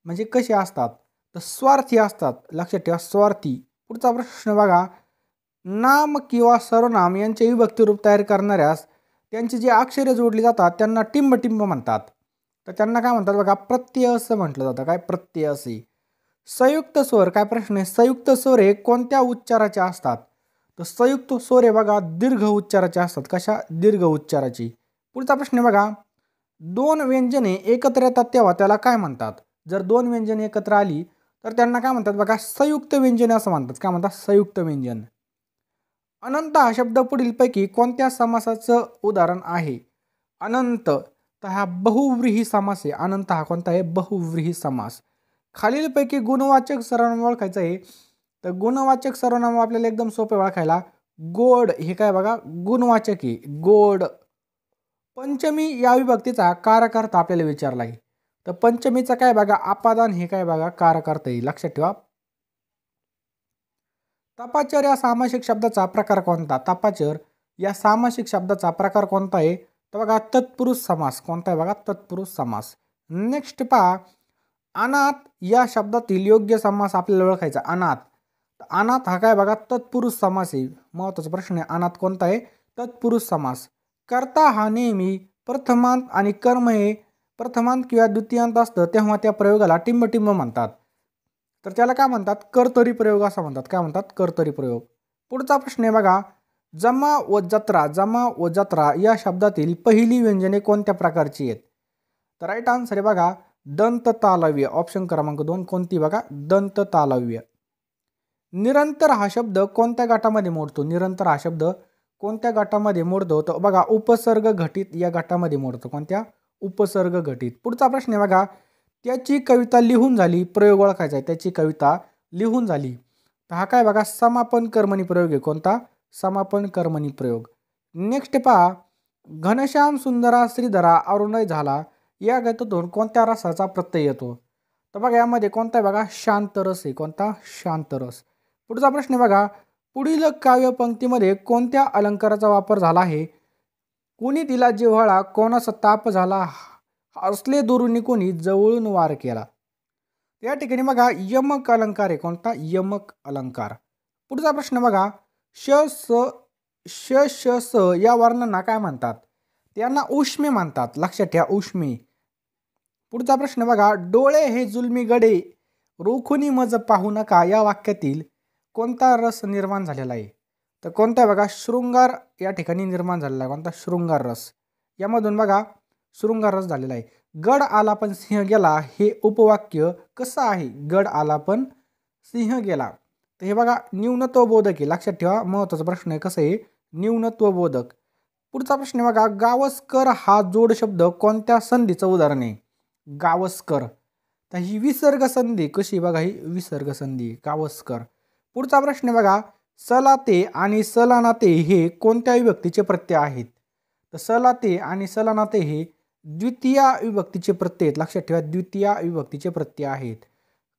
म्हणजे कशी असतात, तर स्वार्थी असतात. लक्षात ठेवा, स्वार्थी. पुढचा प्रश्न बघा, नाम किंवा सर्वनाम यांचे विभक्ती रूप तयार करणाऱ्यास त्यांची जी अक्षरे जोडली जातात त्यांना टिंबटिंब म्हणतात. तर त्यांना काय म्हणतात बघा, प्रत्यय असं म्हटलं जातं. काय, प्रत्यय असे. संयुक्त स्वर, काय प्रश्न आहे, संयुक्त स्वर हे कोणत्या उच्चाराचे असतात, तर संयुक्त स्वर हे बघा दीर्घ उच्चाराचे असतात. कशा, दीर्घ उच्चाराची. पुढचा प्रश्न आहे बघा, दोन व्यंजने एकत्र येतात तेव्हा त्याला काय म्हणतात. जर दोन व्यंजने एकत्र आली तर त्यांना काय म्हणतात बघा, संयुक्त व्यंजने असं म्हणतात. काय म्हणतात, संयुक्त व्यंजन. अनंत हा शब्द पुढीलपैकी कोणत्या समासाचं उदाहरण आहे. अनंत, तर हा बहुव्रीही समास आहे. अनंत हा कोणता आहे, बहुव्रीही समास. खालीलपैकी गुणवाचक सर्वनाम ओळखायचं आहे. तर गुणवाचक सर्वनाम आपल्याला एकदम सोपे ओळखायला. गोड हे काय बघा, गुणवाचक आहे, गोड. पंचमी या विभक्तीचा कारकार्थ आपल्याला विचारला आहे. तर पंचमीचा काय बघा, अपादान हे काय बघा, कारकार्थ आहे. लक्षात ठेवा. तपाचर या सामासिक शब्दाचा प्रकार कोणता. तपाचर या सामासिक शब्दाचा प्रकार कोणता आहे, तर बघा तत्पुरुष समास. कोणता आहे बघा, तत्पुरुष समास. नेक्स्ट पहा, अनाथ या शब्दातील योग्य समास आपल्याला ओळखायचा. अनाथ, अनाथ हा काय बघा, तत्पुरुष समास आहे. महत्त्वाचा प्रश्न आहे, अनाथ कोणता आहे, तत्पुरुष समास. कर्ता हा नेहमी प्रथमांत आणि कर्म हे प्रथमांत किंवा द्वितीयांत असतं तेव्हा त्या प्रयोगाला टिंबटिंब म्हणतात. तर त्याला काय म्हणतात, कर्तरी प्रयोग असं म्हणतात. काय म्हणतात, कर्तरी प्रयोग. पुढचा प्रश्न आहे बघा, जमा व जत्रा, जमा व जत्रा या शब्दातील पहिली व्यंजने कोणत्या प्रकारची आहेत. तर राईट आन्सर आहे बघा, दंत तालव्य. ऑप्शन क्रमांक 2 कोणती बघा, दंत तालव्य. निरंतर हा शब्द कोणत्या गटामध्ये मोडतो. निरंतर हा शब्द कोणत्या गटामध्ये मोडतो, तर बघा उपसर्ग घटित या गटामध्ये मोडतो. कोणत्या, उपसर्ग घटित. पुढचा प्रश्न आहे बघा, त्याची कविता लिहून झाली, प्रयोग ओळखायचा आहे. त्याची कविता लिहून झाली, तर हा काय बघा, समापन कर्मणी प्रयोग आहे. कोणता, समापन कर्मणी प्रयोग. नेक्स्ट पहा, घनश्याम सुंदरा श्रीधरा अरुणय झाला या गीतातून कोणत्या रसाचा प्रत्यय येतो. तर बघा यामध्ये कोणता आहे बघा, शांतरस आहे. कोणता, शांतरस. पुढचा प्रश्न आहे बघा, पुढील काव्यपंक्तीमध्ये कोणत्या अलंकाराचा वापर झाला आहे. कोणी दिला जिव्हाळा, कोणाचा ताप झाला, असले दुरुनी कोणी जवळून वार केला. या ठिकाणी बघा यमक अलंकार आहे. कोणता, यमक अलंकार. पुढचा प्रश्न बघा, श श स या वर्णांना काय म्हणतात. त्यांना उष्मे म्हणतात. लक्षात ठेवा, उष्मे. पुढचा प्रश्न बघा, डोळे हे जुलमी गडे रोखुनी मज पाहू नका या वाक्यातील कोणता रस निर्माण झालेला आहे. तर कोणता बघा, शृंगार या ठिकाणी निर्माण झालेला आहे. कोणता, शृंगार रस. यामधून बघा शृंगार रस झालेला आहे. गड आला पण सिंह गेला हे उपवाक्य कसं आहे. गड आला पण सिंह गेला, तर हे बघा न्यूनत्व बोधक आहे. लक्षात ठेवा, महत्त्वाचा प्रश्न आहे. कसं आहे, न्यूनत्व बोधक. पुढचा प्रश्न आहे बघा, गावस्कर हा जोड शब्द कोणत्या संधीचं उदाहरण आहे. गावस्कर, तर ही विसर्ग संधी. कशी बघा, ही विसर्ग संधी, गावस्कर. पुढचा प्रश्न आहे बघा, सलाते आणि सलानाते हे कोणत्या विभक्तीचे प्रत्यय आहेत. तर सलाते आणि सलानाते हे द्वितीय विभक्तीचे प्रत्यय आहेत. लक्षात ठेवा, द्वितीय विभक्तीचे प्रत्यय आहेत.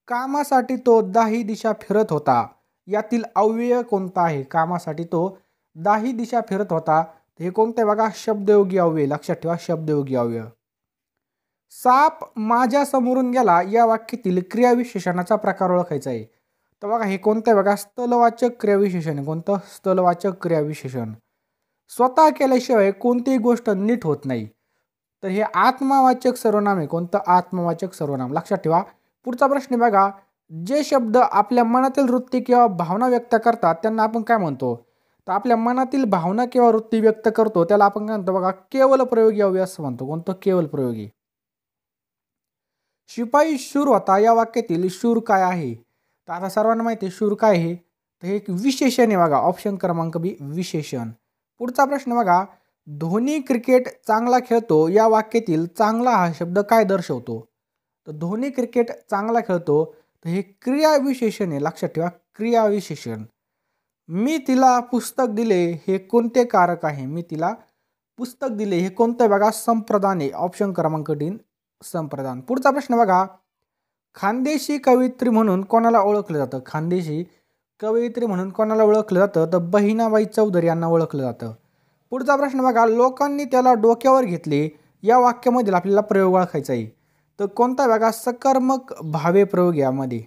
कामासाठी तो 10 दिशा फिरत होता यातील अव्यय कोणता आहे. कामासाठी तो 10 दिशा फिरत होता, हे कोणते बघा, शब्दयोगी अव्यय. लक्षात ठेवा, शब्दयोगी अव्यय. साप माझ्या समोरून गेला या वाक्यातील क्रियाविशेषणाचा प्रकार ओळखायचा आहे. तर बघा हे कोणतं बघा, स्थलवाचक क्रियाविशेषण आहे. कोणतं, स्थलवाचक क्रियाविशेषण. स्वतः केल्याशिवाय कोणतीही गोष्ट नीट होत नाही, तर हे आत्मवाचक सर्वनाम आहे. कोणतं, आत्मवाचक सर्वनाम. लक्षात ठेवा. पुढचा प्रश्न बघा, जे शब्द आपल्या मनातील वृत्ती किंवा भावना व्यक्त करतात त्यांना आपण काय म्हणतो. तर आपल्या मनातील भावना किंवा वृत्ती व्यक्त करतो त्याला आपण काय म्हणतो बघा, केवल प्रयोगी अव्यय असं म्हणतो. कोणतं, केवल प्रयोगी. शिपाई शूर होता या वाक्यातील शूर काय आहे. तर आता सर्वांना माहिती आहे शूर काय आहे, तर हे एक विशेषण आहे बघा. ऑप्शन क्रमांक बी, विशेषण. पुढचा प्रश्न बघा, धोनी क्रिकेट चांगला खेळतो या वाक्यातील चांगला हा शब्द काय दर्शवतो. तर धोनी क्रिकेट चांगला खेळतो, तर हे क्रियाविशेषण आहे. लक्षात ठेवा, क्रियाविशेषण. मी तिला पुस्तक दिले हे कोणते कारक आहे. मी तिला पुस्तक दिले हे कोणतं बघा, संप्रदान आहे. ऑप्शन क्रमांक 3, संप्रदान. पुढचा प्रश्न बघा, खानदेशी कवयित्री म्हणून कोणाला ओळखलं जातं? खानदेशी कवयित्री म्हणून कोणाला ओळखलं जातं? तर बहिणाबाई चौधरी यांना ओळखलं जातं. पुढचा प्रश्न बघा, लोकांनी त्याला डोक्यावर घेतले या वाक्यामधील आपल्याला प्रयोग ओळखायचा आहे. तर कोणता बघा? सकर्मक भावे प्रयोग यामध्ये.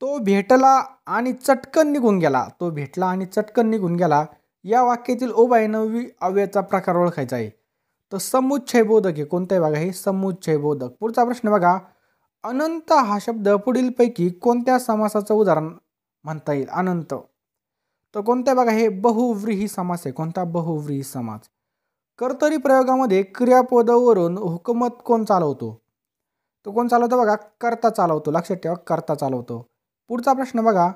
तो भेटला आणि चटकन निघून गेला. तो भेटला आणि चटकन निघून गेला या वाक्यातील उभयनवी अव्ययाचा प्रकार ओळखायचा आहे. तर समुच्चय बोधक आहे. कोणतं आहे बघा? हे समुच्चय बोधक. पुढचा प्रश्न बघा, अनंत हा शब्द पुढीलपैकी कोणत्या समासाचं उदाहरण म्हणता येईल? अनंत तर कोणतं आहे बघा? हे बहुव्रीही समास आहे. कोणता? बहुव्रीही समास. कर्तरी प्रयोगामध्ये क्रियापदावरून हुकूमत कोण चालवतो? तो कोण चालवतो बघा? कर्ता चालवतो. लक्षात ठेवा, कर्ता चालवतो. पुढचा प्रश्न बघा,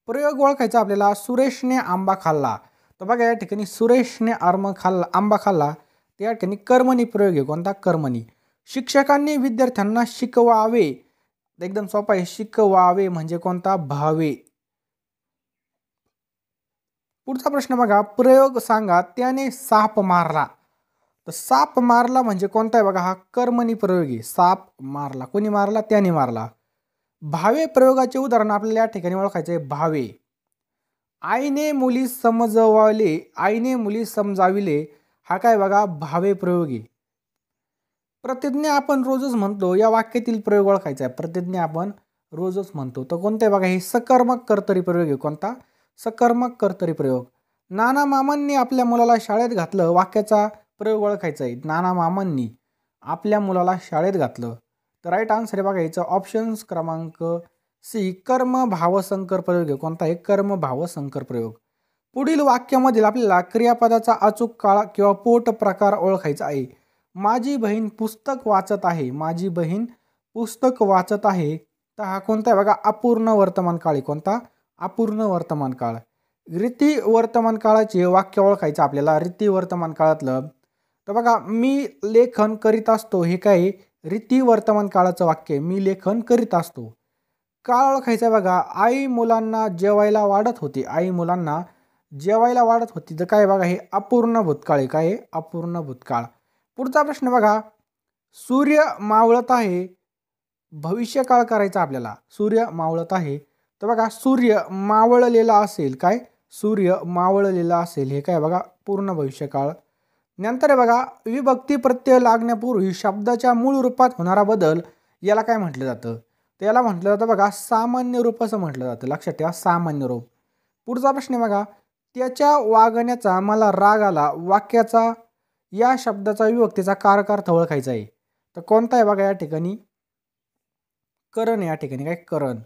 प्रयोग ओळखायचा आपल्याला. सुरेशने आंबा खाल्ला. तर बघा या ठिकाणी सुरेशने आंबा खाल्ला त्या ठिकाणी कर्मणी प्रयोग आहे. कोणता? कर्मणी. शिक्षकांनी विद्यार्थ्यांना शिकवावे. एकदम सोपा आहे. शिकवावे म्हणजे कोणता? भावे. पुढचा प्रश्न बघा, प्रयोग सांगा. त्याने साप मारला. तर साप मारला म्हणजे कोणता आहे बघा? हा कर्मणी प्रयोग आहे. साप मारला. कोणी मारला? त्याने मारला. भावे प्रयोगाचे उदाहरण आपल्याला या ठिकाणी ओळखायचे आहे. भावे. आईने मुली समजवाले. आईने मुली समजाविले हा काय बघा? भावे प्रयोग आहे. प्रतिज्ञा आपण रोजच म्हणतो या वाक्यातील प्रयोग ओळखायचा आहे. प्रतिज्ञा आपण रोजच म्हणतो. तर कोणते आहे बघा? हे सकर्मक कर्तरी प्रयोग आहे. कोणता? सकर्मक कर्तरी प्रयोग. नाना मामांनी आपल्या मुलाला शाळेत घातलं वाक्याचा प्रयोग ओळखायचा आहे. नाना मामांनी आपल्या मुलाला शाळेत घातलं. तर राईट आन्सर आहे बघा याचं ऑप्शन्स क्रमांक सी, कर्म भावसंकर प्रयोग आहे. कोणता आहे? कर्म भावसंकर प्रयोग. पुढील वाक्यामधील आपल्याला क्रियापदाचा अचूक काळ किंवा पोट प्रकार ओळखायचा आहे. माझी बहीण पुस्तक वाचत आहे. माझी बहीण पुस्तक वाचत आहे. तर हा कोणता आहे बघा? अपूर्ण वर्तमान काळ आहे. कोणता? अपूर्ण वर्तमान काळ. रीती वर्तमान काळाचे वाक्य ओळखायचं आपल्याला. रीती वर्तमान काळातलं तर बघा, मी लेखन करीत असतो हे काय? रीती वर्तमान काळाचं वाक्य आहे. मी लेखन करीत असतो. काळ ओळखायचा बघा. आई मुलांना जेवायला वाढत होती. आई मुलांना जेवायला वाढत होती. तर काय बघा? हे अपूर्ण भूतकाळ आहे. काय आहे? अपूर्ण भूतकाळ. पुढचा प्रश्न बघा, सूर्य मावळत आहे. भविष्यकाळ करायचा आपल्याला. सूर्य मावळत आहे. तर बघा, सूर्य मावळलेला असेल. काय? सूर्य मावळलेला असेल हे काय बघा? पूर्ण भविष्यकाळ. नंतर बघा, विभक्ती प्रत्यय लागण्यापूर्वी शब्दाच्या मूळ रूपात होणारा बदल याला काय म्हटलं जातं? तर याला म्हटलं जातं बघा सामान्य रूप असं म्हटलं जातं. लक्षात ठेवा, सामान्य रूप. पुढचा प्रश्न बघा, त्याच्या वागण्याचा मला राग आला वाक्याचा या शब्दाचा विभक्तीचा कारकार्थ ओळखायचा आहे. तर कोणता आहे बघा? या ठिकाणी करण. या ठिकाणी काय? करण.